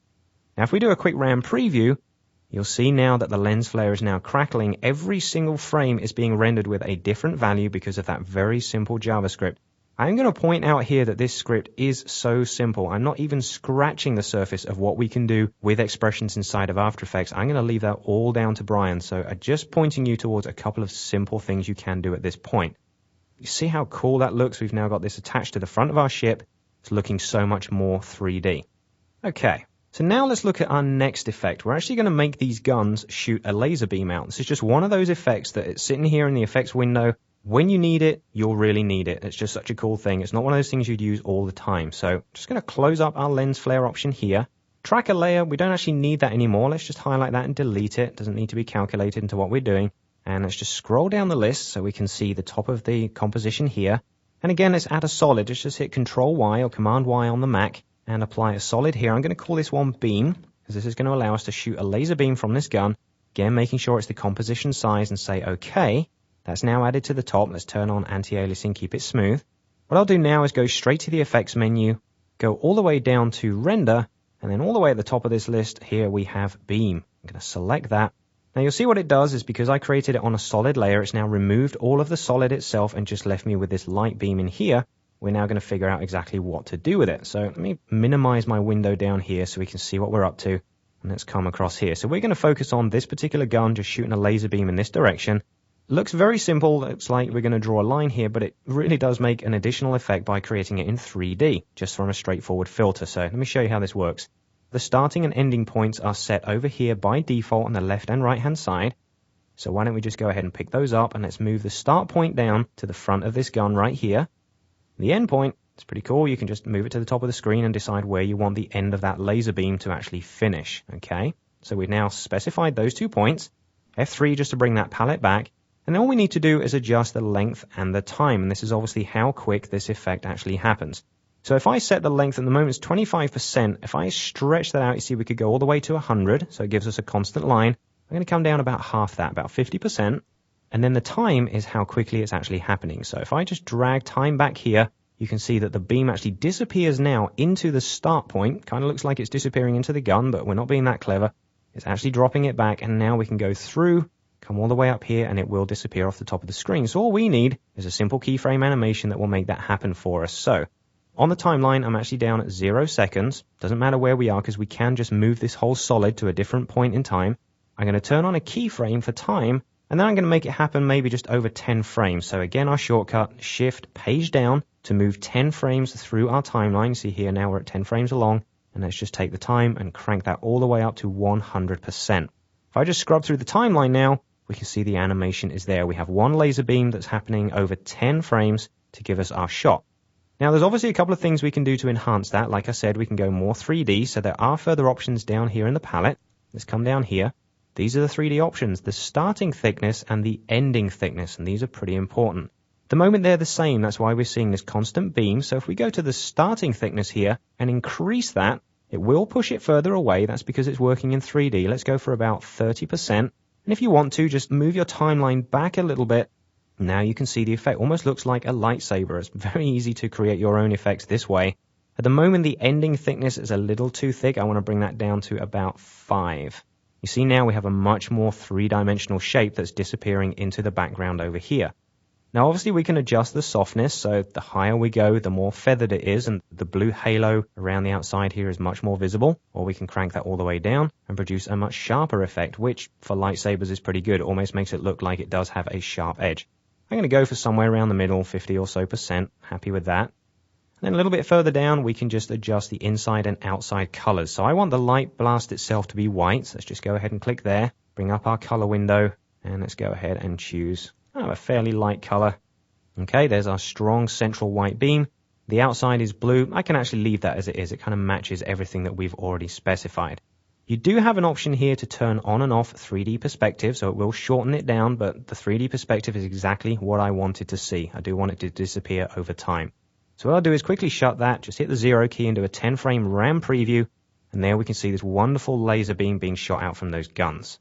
Now, if we do a quick RAM preview, you'll see now that the lens flare is now crackling. Every single frame is being rendered with a different value because of that very simple JavaScript. I'm going to point out here that this script is so simple. I'm not even scratching the surface of what we can do with expressions inside of After Effects. I'm going to leave that all down to Brian. So I'm just pointing you towards a couple of simple things you can do at this point. You see how cool that looks? We've now got this attached to the front of our ship. It's looking so much more 3D. Okay. So now let's look at our next effect. We're actually going to make these guns shoot a laser beam out. This is just one of those effects that it's sitting here in the effects window. When you need it, you'll really need it. It's just such a cool thing. It's not one of those things you'd use all the time. So I'm just going to close up our lens flare option here. Tracker layer, we don't actually need that anymore. Let's just highlight that and delete it. It doesn't need to be calculated into what we're doing. And let's just scroll down the list so we can see the top of the composition here. And again, let's add a solid. Let's just hit Control Y or Command Y on the Mac and apply a solid here. I'm going to call this one beam because this is going to allow us to shoot a laser beam from this gun. Again, making sure it's the composition size and say OK. That's now added to the top. Let's turn on anti-aliasing, keep it smooth. What I'll do now is go straight to the effects menu, go all the way down to render, and then all the way at the top of this list here we have beam. I'm going to select that. Now you'll see what it does is because I created it on a solid layer, it's now removed all of the solid itself and just left me with this light beam in here. We're now going to figure out exactly what to do with it. So let me minimize my window down here so we can see what we're up to. And let's come across here. So we're going to focus on this particular gun, just shooting a laser beam in this direction. Looks very simple. Looks like we're going to draw a line here, but it really does make an additional effect by creating it in 3D, just from a straightforward filter. So let me show you how this works. The starting and ending points are set over here by default on the left and right hand side. So why don't we just go ahead and pick those up and let's move the start point down to the front of this gun right here. The end point, it's pretty cool. You can just move it to the top of the screen and decide where you want the end of that laser beam to actually finish. Okay, so we've now specified those 2 points. F3 just to bring that palette back. And all we need to do is adjust the length and the time. And this is obviously how quick this effect actually happens. So if I set the length at the moment is 25%, if I stretch that out, you see we could go all the way to 100. So it gives us a constant line. I'm going to come down about half that, about 50%. And then the time is how quickly it's actually happening. So if I just drag time back here, you can see that the beam actually disappears now into the start point. Kind of looks like it's disappearing into the gun, but we're not being that clever. It's actually dropping it back, and now we can go through, come all the way up here, and it will disappear off the top of the screen. So all we need is a simple keyframe animation that will make that happen for us. So on the timeline, I'm actually down at 0 seconds. Doesn't matter where we are because we can just move this whole solid to a different point in time. I'm going to turn on a keyframe for time, and then I'm going to make it happen maybe just over 10 frames. So again, our shortcut, Shift, page down to move 10 frames through our timeline. See here now we're at 10 frames along, and let's just take the time and crank that all the way up to 100%. If I just scrub through the timeline now, we can see the animation is there. We have one laser beam that's happening over 10 frames to give us our shot. Now, there's obviously a couple of things we can do to enhance that. Like I said, we can go more 3D, so there are further options down here in the palette. Let's come down here. These are the 3D options, the starting thickness and the ending thickness, and these are pretty important. At the moment, they're the same. That's why we're seeing this constant beam. So if we go to the starting thickness here and increase that, it will push it further away. That's because it's working in 3D. Let's go for about 30%. And if you want to, just move your timeline back a little bit. Now you can see the effect almost looks like a lightsaber. It's very easy to create your own effects this way. At the moment, the ending thickness is a little too thick. I want to bring that down to about 5. You see now we have a much more three-dimensional shape that's disappearing into the background over here. Now obviously we can adjust the softness, so the higher we go, the more feathered it is, and the blue halo around the outside here is much more visible. Or we can crank that all the way down and produce a much sharper effect, which for lightsabers is pretty good. It almost makes it look like it does have a sharp edge. I'm going to go for somewhere around the middle, 50 or so %. Happy with that. And then a little bit further down, we can just adjust the inside and outside colors. So I want the light blast itself to be white. So let's just go ahead and click there, bring up our color window, and let's go ahead and choose a fairly light color. Okay, there's our strong central white beam. The outside is blue. I can actually leave that as it is. It kind of matches everything that we've already specified. You do have an option here to turn on and off 3D perspective, so it will shorten it down, but the 3D perspective is exactly what I wanted to see. I do want it to disappear over time. So what I'll do is quickly shut that, just hit the 0 key and do a 10-frame RAM preview, and there we can see this wonderful laser beam being shot out from those guns.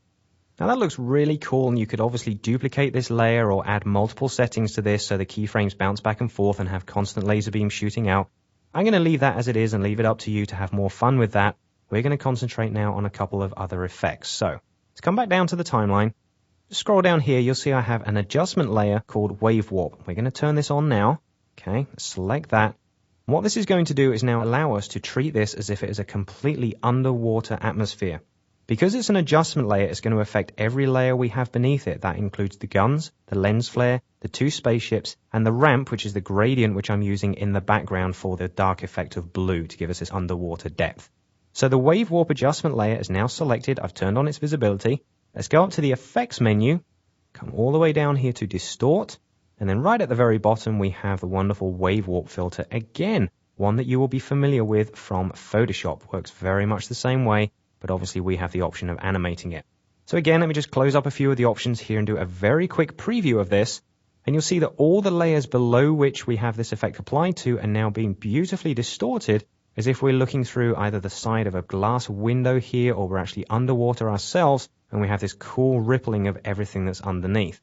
Now that looks really cool, and you could obviously duplicate this layer or add multiple settings to this so the keyframes bounce back and forth and have constant laser beams shooting out. I'm going to leave that as it is and leave it up to you to have more fun with that. We're going to concentrate now on a couple of other effects. So let's come back down to the timeline. Just scroll down here, you'll see I have an adjustment layer called Wave Warp. We're going to turn this on now. Okay, select that. What this is going to do is now allow us to treat this as if it is a completely underwater atmosphere. Because it's an adjustment layer, it's going to affect every layer we have beneath it. That includes the guns, the lens flare, the 2 spaceships, and the ramp, which is the gradient which I'm using in the background for the dark effect of blue to give us this underwater depth. So the Wave Warp adjustment layer is now selected. I've turned on its visibility. Let's go up to the Effects menu, come all the way down here to Distort, and then right at the very bottom we have the wonderful Wave Warp filter. Again, one that you will be familiar with from Photoshop. Works very much the same way, but obviously we have the option of animating it. So again, let me just close up a few of the options here and do a very quick preview of this. And you'll see that all the layers below which we have this effect applied to are now being beautifully distorted, as if we're looking through either the side of a glass window here or we're actually underwater ourselves, and we have this cool rippling of everything that's underneath.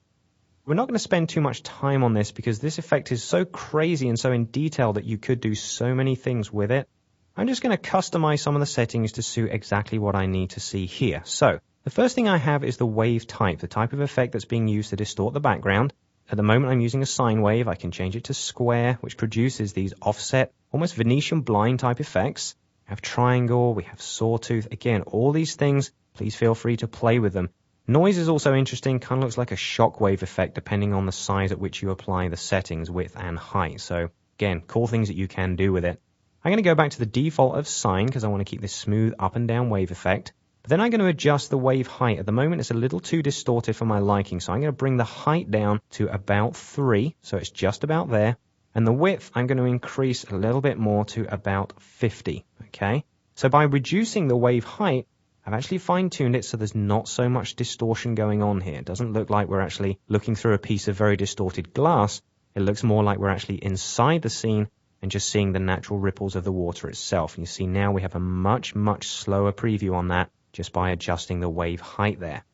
We're not going to spend too much time on this because this effect is so crazy and so in detail that you could do so many things with it. I'm just going to customize some of the settings to suit exactly what I need to see here. So the first thing I have is the wave type, the type of effect that's being used to distort the background. At the moment, I'm using a sine wave. I can change it to square, which produces these offset, almost Venetian blind type effects. We have triangle, we have sawtooth. Again, all these things, please feel free to play with them. Noise is also interesting, kind of looks like a shockwave effect depending on the size at which you apply the settings, width and height. So again, cool things that you can do with it. I'm going to go back to the default of sine because I want to keep this smooth up and down wave effect. But then I'm going to adjust the wave height. At the moment, it's a little too distorted for my liking. So I'm going to bring the height down to about 3. So it's just about there. And the width, I'm going to increase a little bit more to about 50. Okay. So by reducing the wave height, I've actually fine-tuned it so there's not so much distortion going on here. It doesn't look like we're actually looking through a piece of very distorted glass. It looks more like we're actually inside the scene and just seeing the natural ripples of the water itself. And you see now we have a much, much slower preview on that just by adjusting the wave height there.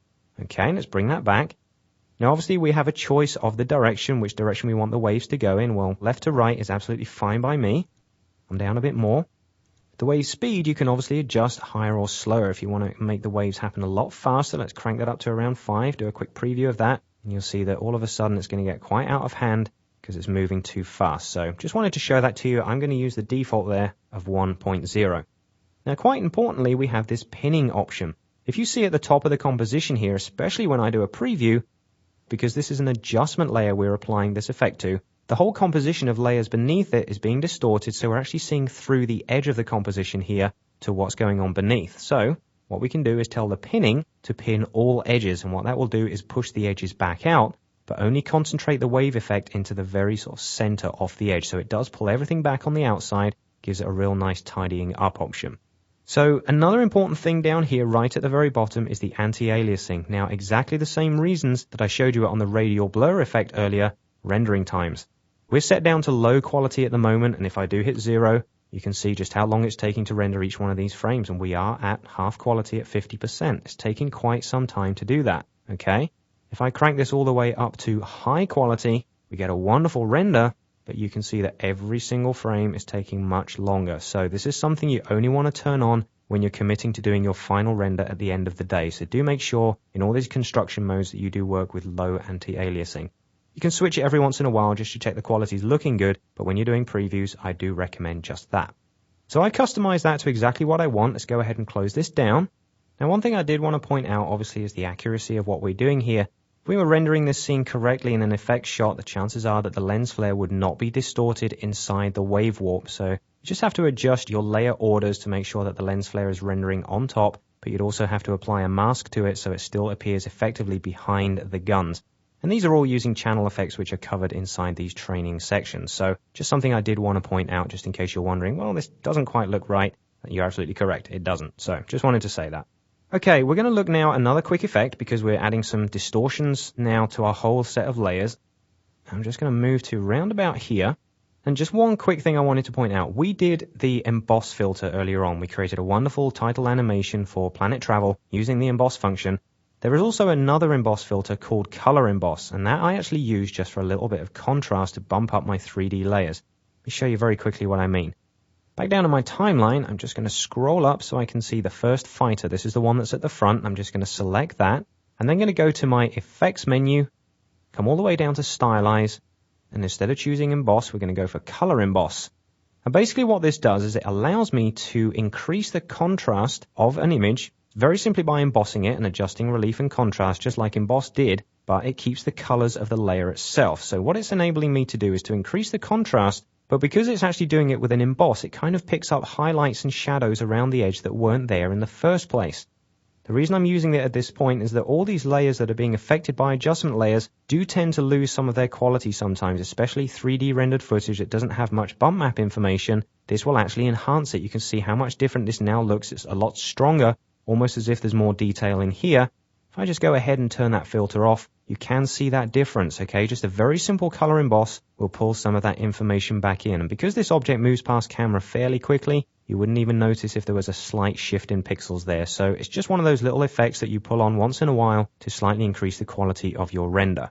Okay, let's bring that back. Now, obviously, we have a choice of the direction, which direction we want the waves to go in. Well, left to right is absolutely fine by me. I'm down a bit more. The wave speed, you can obviously adjust higher or slower. If you want to make the waves happen a lot faster, let's crank that up to around 5, do a quick preview of that, and you'll see that all of a sudden it's going to get quite out of hand because it's moving too fast. So just wanted to show that to you. I'm going to use the default there of 1.0. Now, quite importantly, we have this pinning option. If you see at the top of the composition here, especially when I do a preview, because this is an adjustment layer we're applying this effect to, the whole composition of layers beneath it is being distorted, so we're actually seeing through the edge of the composition here to what's going on beneath. So what we can do is tell the pinning to pin all edges, and what that will do is push the edges back out, but only concentrate the wave effect into the very sort of center of the edge. So it does pull everything back on the outside, gives it a real nice tidying up option. So another important thing down here right at the very bottom is the anti-aliasing. Now, exactly the same reasons that I showed you on the radial blur effect earlier, rendering times. We're set down to low quality at the moment, and if I do hit 0, you can see just how long it's taking to render each one of these frames, and we are at half quality at 50%. It's taking quite some time to do that, okay? If I crank this all the way up to high quality, we get a wonderful render, but you can see that every single frame is taking much longer. So this is something you only want to turn on when you're committing to doing your final render at the end of the day. So do make sure in all these construction modes that you do work with low anti-aliasing. You can switch it every once in a while just to check the quality is looking good, but when you're doing previews, I do recommend just that. So I customized that to exactly what I want. Let's go ahead and close this down. Now, one thing I did want to point out, obviously, is the accuracy of what we're doing here. If we were rendering this scene correctly in an effects shot, the chances are that the lens flare would not be distorted inside the wave warp. So you just have to adjust your layer orders to make sure that the lens flare is rendering on top, but you'd also have to apply a mask to it so it still appears effectively behind the guns. And these are all using channel effects which are covered inside these training sections. So just something I did want to point out just in case you're wondering, well, this doesn't quite look right. You're absolutely correct. It doesn't. So just wanted to say that. Okay, we're going to look now at another quick effect because we're adding some distortions now to our whole set of layers. I'm just going to move to round about here. And just one quick thing I wanted to point out. We did the emboss filter earlier on. We created a wonderful title animation for Planet Travel using the emboss function. There is also another emboss filter called color emboss, and that I actually use just for a little bit of contrast to bump up my 3D layers. Let me show you very quickly what I mean. Back down to my timeline, I'm just going to scroll up so I can see the first fighter. This is the one that's at the front. I'm just going to select that. I'm then going to go to my effects menu, come all the way down to stylize, and instead of choosing emboss, we're going to go for color emboss. And basically what this does is it allows me to increase the contrast of an image very simply by embossing it and adjusting relief and contrast just like emboss did, but it keeps the colors of the layer itself. So what it's enabling me to do is to increase the contrast, but because it's actually doing it with an emboss, it kind of picks up highlights and shadows around the edge that weren't there in the first place. The reason I'm using it at this point is that all these layers that are being affected by adjustment layers do tend to lose some of their quality sometimes, especially 3D rendered footage that doesn't have much bump map information. This will actually enhance it. You can see how much different this now looks. It's a lot stronger, almost as if there's more detail in here. If I just go ahead and turn that filter off, you can see that difference, okay? Just a very simple color emboss will pull some of that information back in. And because this object moves past camera fairly quickly, you wouldn't even notice if there was a slight shift in pixels there. So it's just one of those little effects that you pull on once in a while to slightly increase the quality of your render.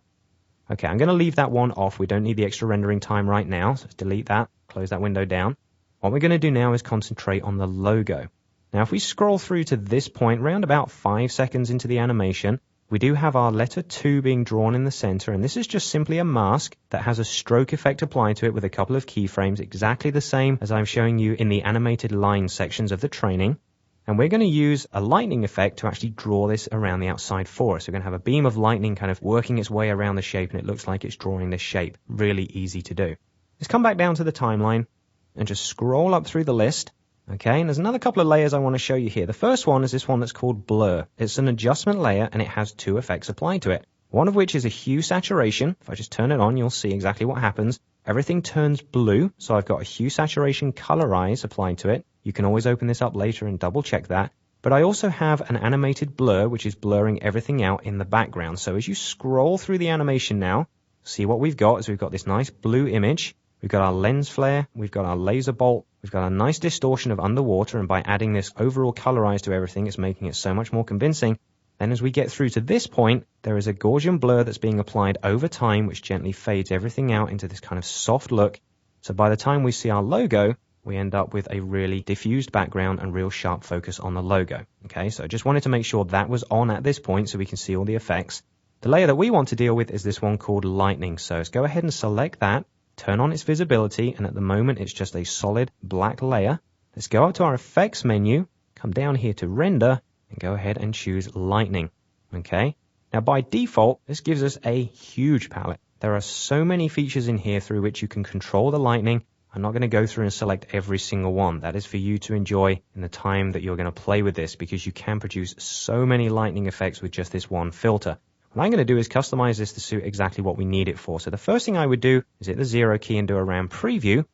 Okay, I'm going to leave that one off. We don't need the extra rendering time right now. So let's delete that, close that window down. What we're going to do now is concentrate on the logo. Now, if we scroll through to this point, round about 5 seconds into the animation, we do have our letter 2 being drawn in the center, and this is just simply a mask that has a stroke effect applied to it with a couple of keyframes, exactly the same as I'm showing you in the animated line sections of the training. And we're going to use a lightning effect to actually draw this around the outside for us. We're going to have a beam of lightning kind of working its way around the shape, and it looks like it's drawing this shape. Really easy to do. Let's come back down to the timeline and just scroll up through the list. Okay, and there's another couple of layers I want to show you here. The first one is this one that's called blur. It's an adjustment layer and it has 2 effects applied to it. One of which is a hue saturation. If I just turn it on, you'll see exactly what happens. Everything turns blue, so I've got a hue saturation colorize applied to it. You can always open this up later and double check that. But I also have an animated blur, which is blurring everything out in the background. So as you scroll through the animation now, see what we've got is we've got this nice blue image. We've got our lens flare, we've got our laser bolt, we've got a nice distortion of underwater, and by adding this overall colorize to everything, it's making it so much more convincing. Then as we get through to this point, there is a Gaussian blur that's being applied over time, which gently fades everything out into this kind of soft look. So by the time we see our logo, we end up with a really diffused background and real sharp focus on the logo. Okay, so I just wanted to make sure that was on at this point so we can see all the effects. The layer that we want to deal with is this one called lightning. So let's go ahead and select that, turn on its visibility, and at the moment it's just a solid black layer. Let's go up to our effects menu, come down here to render, and go ahead and choose lightning. Okay, now by default, this gives us a huge palette. There are so many features in here through which you can control the lightning. I'm not going to go through and select every single one. That is for you to enjoy in the time that you're going to play with this, because you can produce so many lightning effects with just this one filter. What I'm going to do is customize this to suit exactly what we need it for. So the first thing I would do is hit the 0 key and do a RAM preview.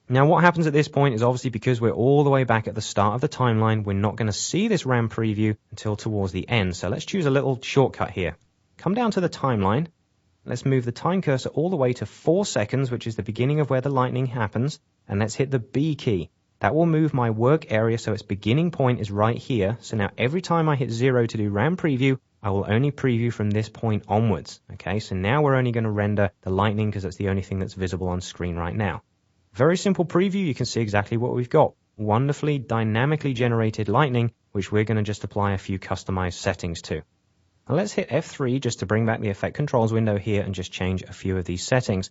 Now what happens at this point is obviously because we're all the way back at the start of the timeline, we're not going to see this RAM preview until towards the end. So let's choose a little shortcut here. Come down to the timeline. Let's move the time cursor all the way to 4 seconds, which is the beginning of where the lightning happens. And let's hit the B key. That will move my work area so its beginning point is right here. So now every time I hit 0 to do RAM preview, I will only preview from this point onwards. Okay, so now we're only going to render the lightning because that's the only thing that's visible on screen right now. Very simple preview. You can see exactly what we've got. Wonderfully dynamically generated lightning, which we're going to just apply a few customized settings to. Now let's hit F3 just to bring back the effect controls window here and just change a few of these settings.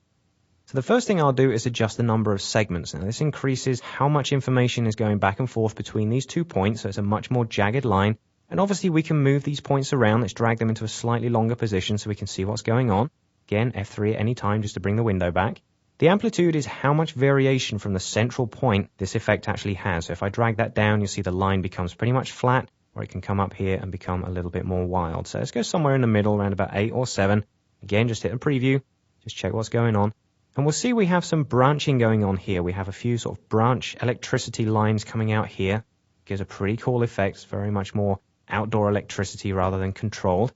So the first thing I'll do is adjust the number of segments. Now this increases how much information is going back and forth between these 2 points, so it's a much more jagged line. And obviously we can move these points around. Let's drag them into a slightly longer position so we can see what's going on. Again, F3 at any time just to bring the window back. The amplitude is how much variation from the central point this effect actually has. So if I drag that down, you'll see the line becomes pretty much flat, or it can come up here and become a little bit more wild. So let's go somewhere in the middle, around about 8 or 7. Again, just hit a preview, just check what's going on. And we'll see we have some branching going on here. We have a few sort of branch electricity lines coming out here. Gives a pretty cool effect. It's very much more outdoor electricity rather than controlled.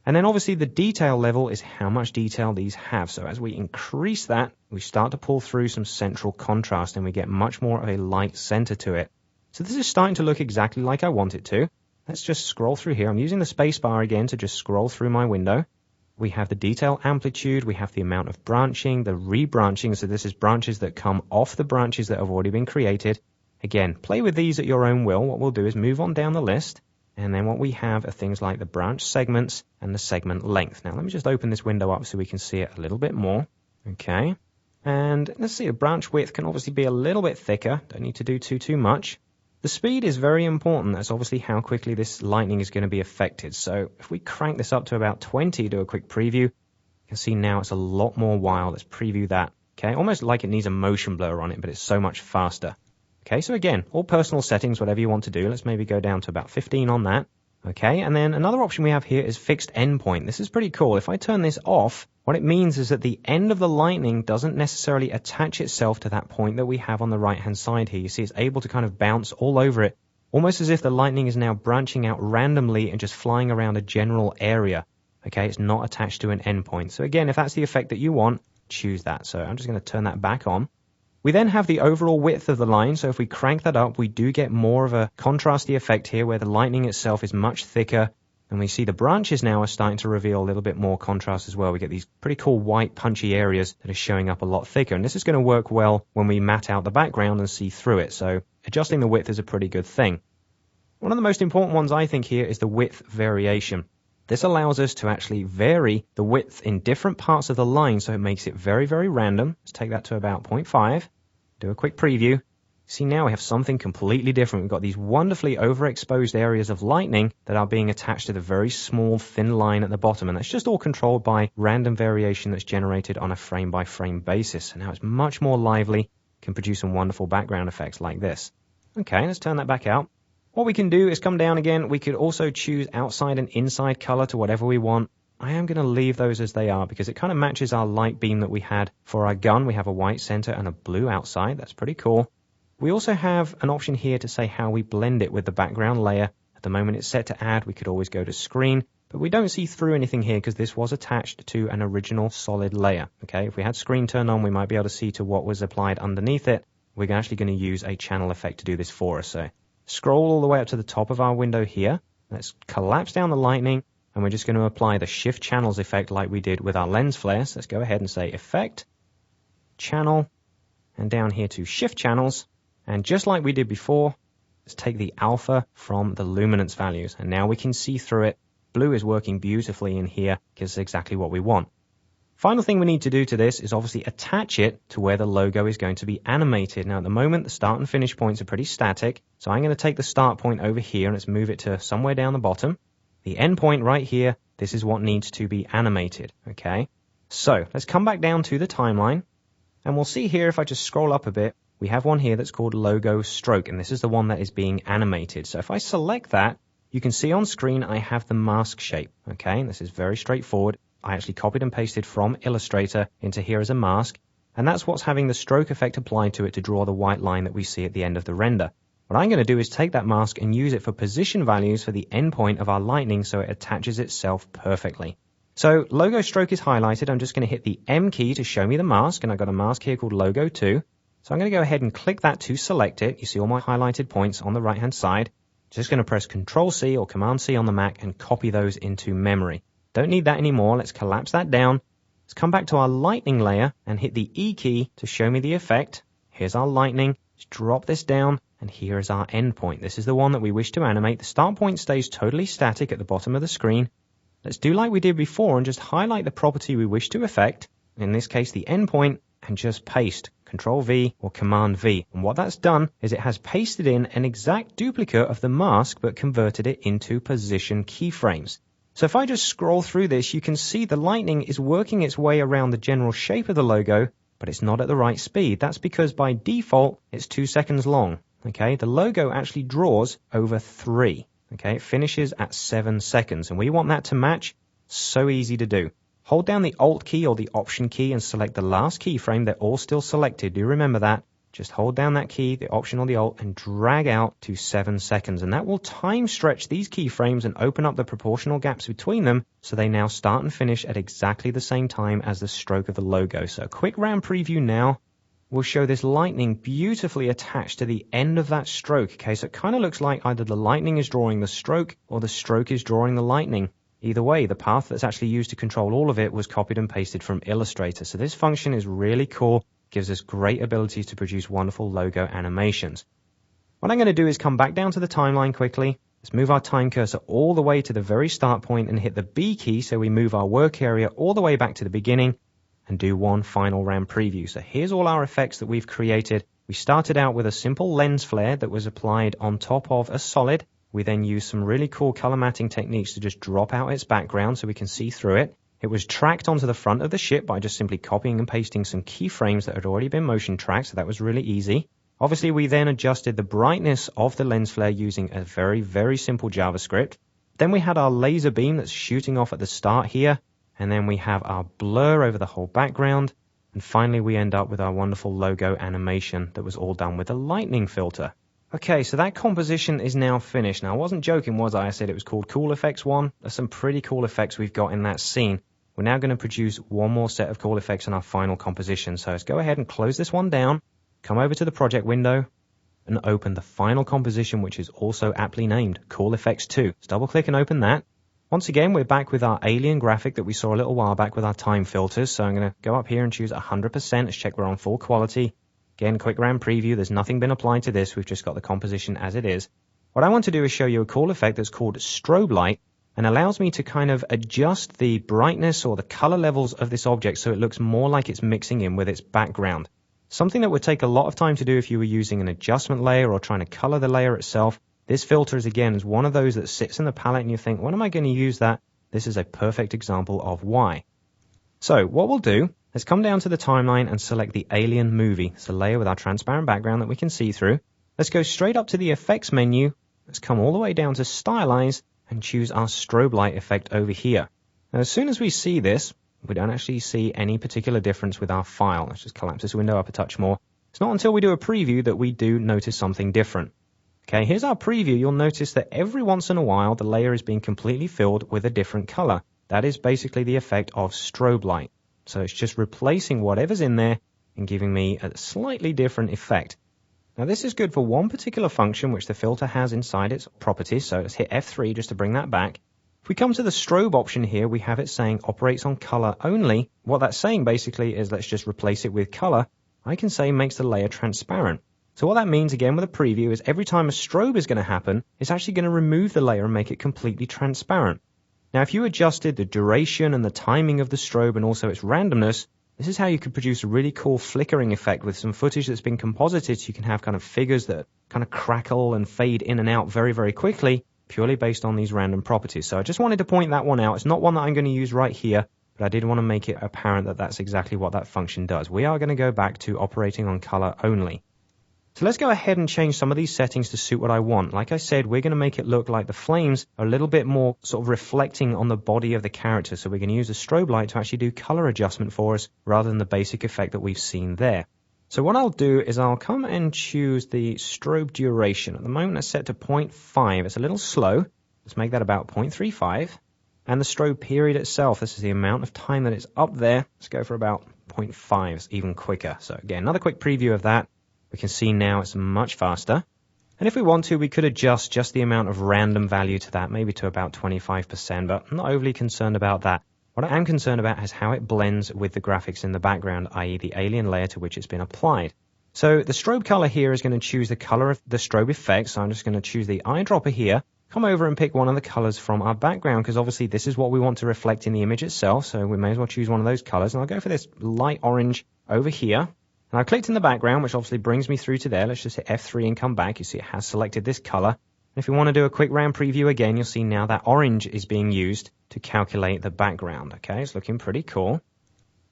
And then obviously the detail level is how much detail these have. So as we increase that, we start to pull through some central contrast and we get much more of a light center to it. So this is starting to look exactly like I want it to. Let's just scroll through here. I'm using the space bar again to just scroll through my window. We have the detail amplitude, we have the amount of branching, the rebranching. So this is branches that come off the branches that have already been created. Again, play with these at your own will. What we'll do is move on down the list. And then what we have are things like the branch segments and the segment length. Now, let me just open this window up so we can see it a little bit more. Okay. And let's see, the branch width can obviously be a little bit thicker. Don't need to do too much. The speed is very important. That's obviously how quickly this lightning is going to be affected. So if we crank this up to about 20, do a quick preview, you can see now it's a lot more wild. Let's preview that. Okay. Almost like it needs a motion blur on it, but it's so much faster. Okay, so again, all personal settings, whatever you want to do. Let's maybe go down to about 15 on that. Okay, and then another option we have here is fixed endpoint. This is pretty cool. If I turn this off, what it means is that the end of the lightning doesn't necessarily attach itself to that point that we have on the right-hand side here. You see it's able to kind of bounce all over it, almost as if the lightning is now branching out randomly and just flying around a general area. Okay, it's not attached to an endpoint. So again, if that's the effect that you want, choose that. So I'm just going to turn that back on. We then have the overall width of the line, so if we crank that up, we do get more of a contrasty effect here where the lightning itself is much thicker, and we see the branches now are starting to reveal a little bit more contrast as well. We get these pretty cool white punchy areas that are showing up a lot thicker, and this is going to work well when we matte out the background and see through it, so adjusting the width is a pretty good thing. One of the most important ones I think here is the width variation. This allows us to actually vary the width in different parts of the line, so it makes it very, very random. Let's take that to about 0.5. Do a quick preview. See, now we have something completely different. We've got these wonderfully overexposed areas of lightning that are being attached to the very small, thin line at the bottom. And that's just all controlled by random variation that's generated on a frame-by-frame basis. And now it's much more lively, can produce some wonderful background effects like this. Okay, let's turn that back out. What we can do is come down again. We could also choose outside and inside color to whatever we want. I am going to leave those as they are because it kind of matches our light beam that we had for our gun. We have a white center and a blue outside. That's pretty cool. We also have an option here to say how we blend it with the background layer. At the moment it's set to add. We could always go to screen, but we don't see through anything here because this was attached to an original solid layer. Okay, if we had screen turned on, we might be able to see to what was applied underneath it. We're actually going to use a channel effect to do this for us. So scroll all the way up to the top of our window here. Let's collapse down the lightning, and we're just going to apply the shift channels effect like we did with our lens flares. Let's go ahead and say effect, channel, and down here to shift channels. And just like we did before, let's take the alpha from the luminance values. And now we can see through it. Blue is working beautifully in here, gives us exactly what we want. Final thing we need to do to this is obviously attach it to where the logo is going to be animated. Now at the moment, the start and finish points are pretty static. So I'm going to take the start point over here and let's move it to somewhere down the bottom. The end point right here, this is what needs to be animated, okay? So let's come back down to the timeline. And we'll see here, if I just scroll up a bit, we have one here that's called logo stroke. And this is the one that is being animated. So if I select that, you can see on screen I have the mask shape, okay? This is very straightforward. I actually copied and pasted from Illustrator into here as a mask, and that's what's having the stroke effect applied to it to draw the white line that we see at the end of the render. What I'm going to do is take that mask and use it for position values for the endpoint of our lightning so it attaches itself perfectly. So logo stroke is highlighted. I'm just going to hit the M key to show me the mask, and I've got a mask here called logo 2. So I'm going to go ahead and click that to select it. You see all my highlighted points on the right hand side. Just going to press Control C or Command C on the Mac and copy those into memory. Don't need that anymore. Let's collapse that down. Let's come back to our lightning layer and hit the E key to show me the effect. Here's our lightning. Let's drop this down, and here is our endpoint. This is the one that we wish to animate. The start point stays totally static at the bottom of the screen. Let's do like we did before and just highlight the property we wish to affect, in this case the endpoint, and just paste. Control V or Command V. And what that's done is it has pasted in an exact duplicate of the mask but converted it into position keyframes. So if I just scroll through this, you can see the lightning is working its way around the general shape of the logo, but it's not at the right speed. That's because by default, it's 2 seconds long. Okay, the logo actually draws over 3. Okay, it finishes at 7 seconds, and we want that to match. So easy to do. Hold down the Alt key or the Option key and select the last keyframe. They're all still selected. Do remember that. Just hold down that key, the Option or the Alt, and drag out to 7 seconds. And that will time stretch these keyframes and open up the proportional gaps between them so they now start and finish at exactly the same time as the stroke of the logo. So a quick round preview now will show this lightning beautifully attached to the end of that stroke. Okay, so it kind of looks like either the lightning is drawing the stroke or the stroke is drawing the lightning. Either way, the path that's actually used to control all of it was copied and pasted from Illustrator. So this function is really cool. Gives us great abilities to produce wonderful logo animations. What I'm going to do is come back down to the timeline quickly. Let's move our time cursor all the way to the very start point and hit the B key so we move our work area all the way back to the beginning and do one final round preview. So here's all our effects that we've created. We started out with a simple lens flare that was applied on top of a solid. We then used some really cool color matting techniques to just drop out its background so we can see through it. It was tracked onto the front of the ship by just simply copying and pasting some keyframes that had already been motion tracked, so that was really easy. Obviously, we then adjusted the brightness of the lens flare using a very, very simple JavaScript. Then we had our laser beam that's shooting off at the start here, and then we have our blur over the whole background, and finally we end up with our wonderful logo animation that was all done with a lightning filter. Okay, so that composition is now finished. Now, I wasn't joking, was I? I said it was called Cool Effects 1. There's some pretty cool effects we've got in that scene. We're now going to produce one more set of cool effects in our final composition. So let's go ahead and close this one down, come over to the project window, and open the final composition, which is also aptly named Cool Effects 2. Let's double click and open that. Once again, we're back with our alien graphic that we saw a little while back with our time filters. So I'm going to go up here and choose 100%. Let's check we're on full quality. Again, quick round preview. There's nothing been applied to this. We've just got the composition as it is. What I want to do is show you a cool effect that's called strobe light and allows me to kind of adjust the brightness or the color levels of this object so it looks more like it's mixing in with its background. Something that would take a lot of time to do if you were using an adjustment layer or trying to color the layer itself. This filter is one of those that sits in the palette and you think, when am I going to use that? This is a perfect example of why. So what we'll do, let's come down to the timeline and select the Alien Movie. It's a layer with our transparent background that we can see through. Let's go straight up to the Effects menu. Let's come all the way down to Stylize and choose our strobe light effect over here. Now, as soon as we see this, we don't actually see any particular difference with our file. Let's just collapse this window up a touch more. It's not until we do a preview that we do notice something different. Okay, here's our preview. You'll notice that every once in a while, the layer is being completely filled with a different color. That is basically the effect of strobe light. So it's just replacing whatever's in there and giving me a slightly different effect. Now this is good for one particular function which the filter has inside its properties, so let's hit F3 just to bring that back. If we come to the strobe option here, we have it saying operates on color only. What that's saying basically is let's just replace it with color. I can say makes the layer transparent. So what that means again with a preview is every time a strobe is going to happen, it's actually going to remove the layer and make it completely transparent. Now if you adjusted the duration and the timing of the strobe and also its randomness, this is how you could produce a really cool flickering effect with some footage that's been composited, so you can have kind of figures that kind of crackle and fade in and out very, very quickly, purely based on these random properties. So I just wanted to point that one out. It's not one that I'm going to use right here, but I did want to make it apparent that that's exactly what that function does. We are going to go back to operating on color only. So let's go ahead and change some of these settings to suit what I want. Like I said, we're going to make it look like the flames are a little bit more sort of reflecting on the body of the character. So we're going to use a strobe light to actually do color adjustment for us rather than the basic effect that we've seen there. So what I'll do is I'll come and choose the strobe duration. At the moment it's set to 0.5. It's a little slow. Let's make that about 0.35. And the strobe period itself, this is the amount of time that it's up there. Let's go for about 0.5. It's even quicker. So again, another quick preview of that. We can see now it's much faster. And if we want to, we could adjust just the amount of random value to that, maybe to about 25%, but I'm not overly concerned about that. What I am concerned about is how it blends with the graphics in the background, i.e. the alien layer to which it's been applied. So the strobe color here is going to choose the color of the strobe effect. So I'm just going to choose the eyedropper here, come over and pick one of the colors from our background, because obviously this is what we want to reflect in the image itself. So we may as well choose one of those colors. And I'll go for this light orange over here. And I've clicked in the background, which obviously brings me through to there. Let's just hit F3 and come back. You see it has selected this color. And if we want to do a quick round preview again, you'll see now that orange is being used to calculate the background. Okay, it's looking pretty cool.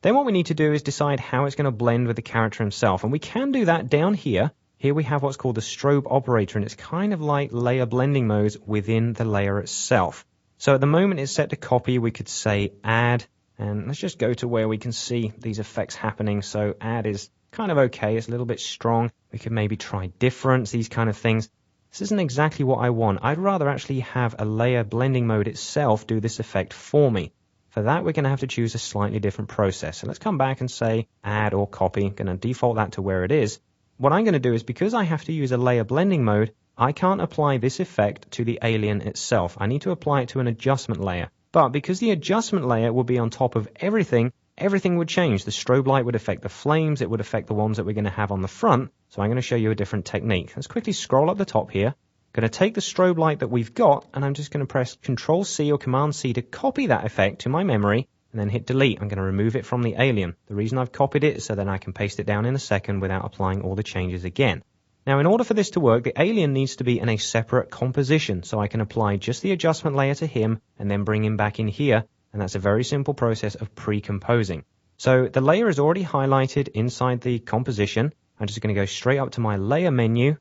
Then what we need to do is decide how it's going to blend with the character himself. And we can do that down here. Here we have what's called the strobe operator, and it's kind of like layer blending modes within the layer itself. So at the moment it's set to copy. We could say add, and let's just go to where we can see these effects happening. So add is kind of okay. It's a little bit strong. We could maybe try difference, these kind of things. This isn't exactly what I want. I'd rather actually have a layer blending mode itself do this effect for me. For that, we're going to have to choose a slightly different process. So let's come back and say add or copy. I'm going to default that to where it is. What I'm going to do is, because I have to use a layer blending mode, I can't apply this effect to the alien itself. I need to apply it to an adjustment layer. But because the adjustment layer will be on top of everything, everything would change. The strobe light would affect the flames. It would affect the ones that we're going to have on the front. So I'm going to show you a different technique. Let's quickly scroll up the top here. I'm going to take the strobe light that we've got, and I'm just going to press Control-C or Command-C to copy that effect to my memory, and then hit Delete. I'm going to remove it from the alien. The reason I've copied it is so that I can paste it down in a second without applying all the changes again. Now, in order for this to work, the alien needs to be in a separate composition, so I can apply just the adjustment layer to him and then bring him back in here. And that's a very simple process of pre-composing. So the layer is already highlighted inside the composition. I'm just going to go straight up to my layer menu.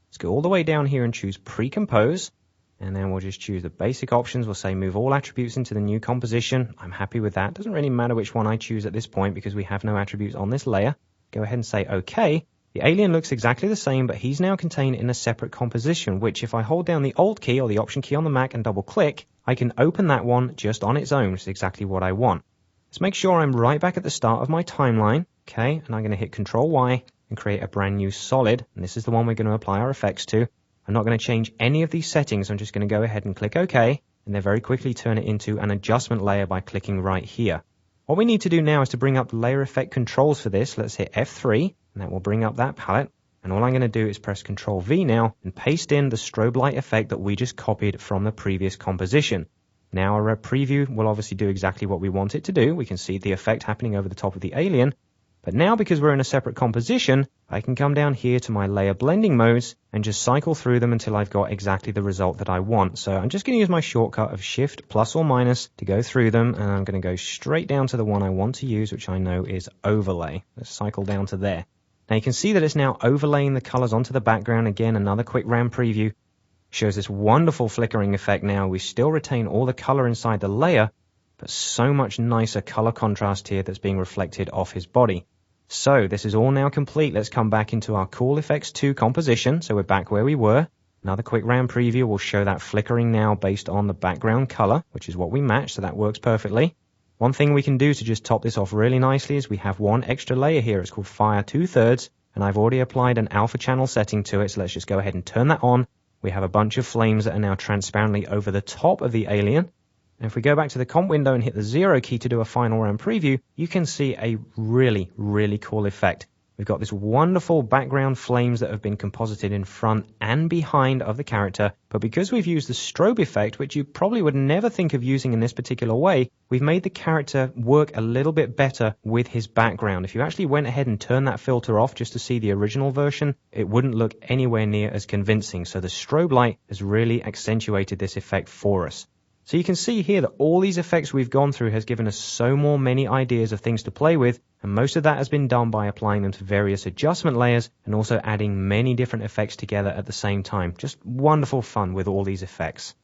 Let's go all the way down here and choose pre-compose. And then we'll just choose the basic options. We'll say move all attributes into the new composition. I'm happy with that. Doesn't really matter which one I choose at this point because we have no attributes on this layer. Go ahead and say OK. The alien looks exactly the same, but he's now contained in a separate composition, which if I hold down the Alt key or the Option key on the Mac and double click, I can open that one just on its own, which is exactly what I want. Let's make sure I'm right back at the start of my timeline. Okay, and I'm going to hit Control-Y and create a brand new solid. And this is the one we're going to apply our effects to. I'm not going to change any of these settings. I'm just going to go ahead and click OK, and then very quickly turn it into an adjustment layer by clicking right here. What we need to do now is to bring up the layer effect controls for this. Let's hit F3, and that will bring up that palette. And all I'm going to do is press Control-V now and paste in the strobe light effect that we just copied from the previous composition. Now our preview will obviously do exactly what we want it to do. We can see the effect happening over the top of the alien. But now, because we're in a separate composition, I can come down here to my layer blending modes and just cycle through them until I've got exactly the result that I want. So I'm just going to use my shortcut of Shift plus or minus to go through them. And I'm going to go straight down to the one I want to use, which I know is overlay. Let's cycle down to there. Now you can see that it's now overlaying the colors onto the background. Again, another quick RAM preview shows this wonderful flickering effect now. We still retain all the color inside the layer, but so much nicer color contrast here that's being reflected off his body. So this is all now complete. Let's come back into our Cool Effects 2 composition. So we're back where we were. Another quick RAM preview will show that flickering now based on the background color, which is what we matched, so that works perfectly. One thing we can do to just top this off really nicely is we have one extra layer here. It's called Fire 2/3, and I've already applied an alpha channel setting to it, so let's just go ahead and turn that on. We have a bunch of flames that are now transparently over the top of the alien. And if we go back to the comp window and hit the 0 key to do a final round preview, you can see a really, really cool effect. We've got this wonderful background flames that have been composited in front and behind of the character, but because we've used the strobe effect, which you probably would never think of using in this particular way, we've made the character work a little bit better with his background. If you actually went ahead and turned that filter off just to see the original version, it wouldn't look anywhere near as convincing. So the strobe light has really accentuated this effect for us. So you can see here that all these effects we've gone through has given us so many ideas of things to play with, and most of that has been done by applying them to various adjustment layers and also adding many different effects together at the same time. Just wonderful fun with all these effects.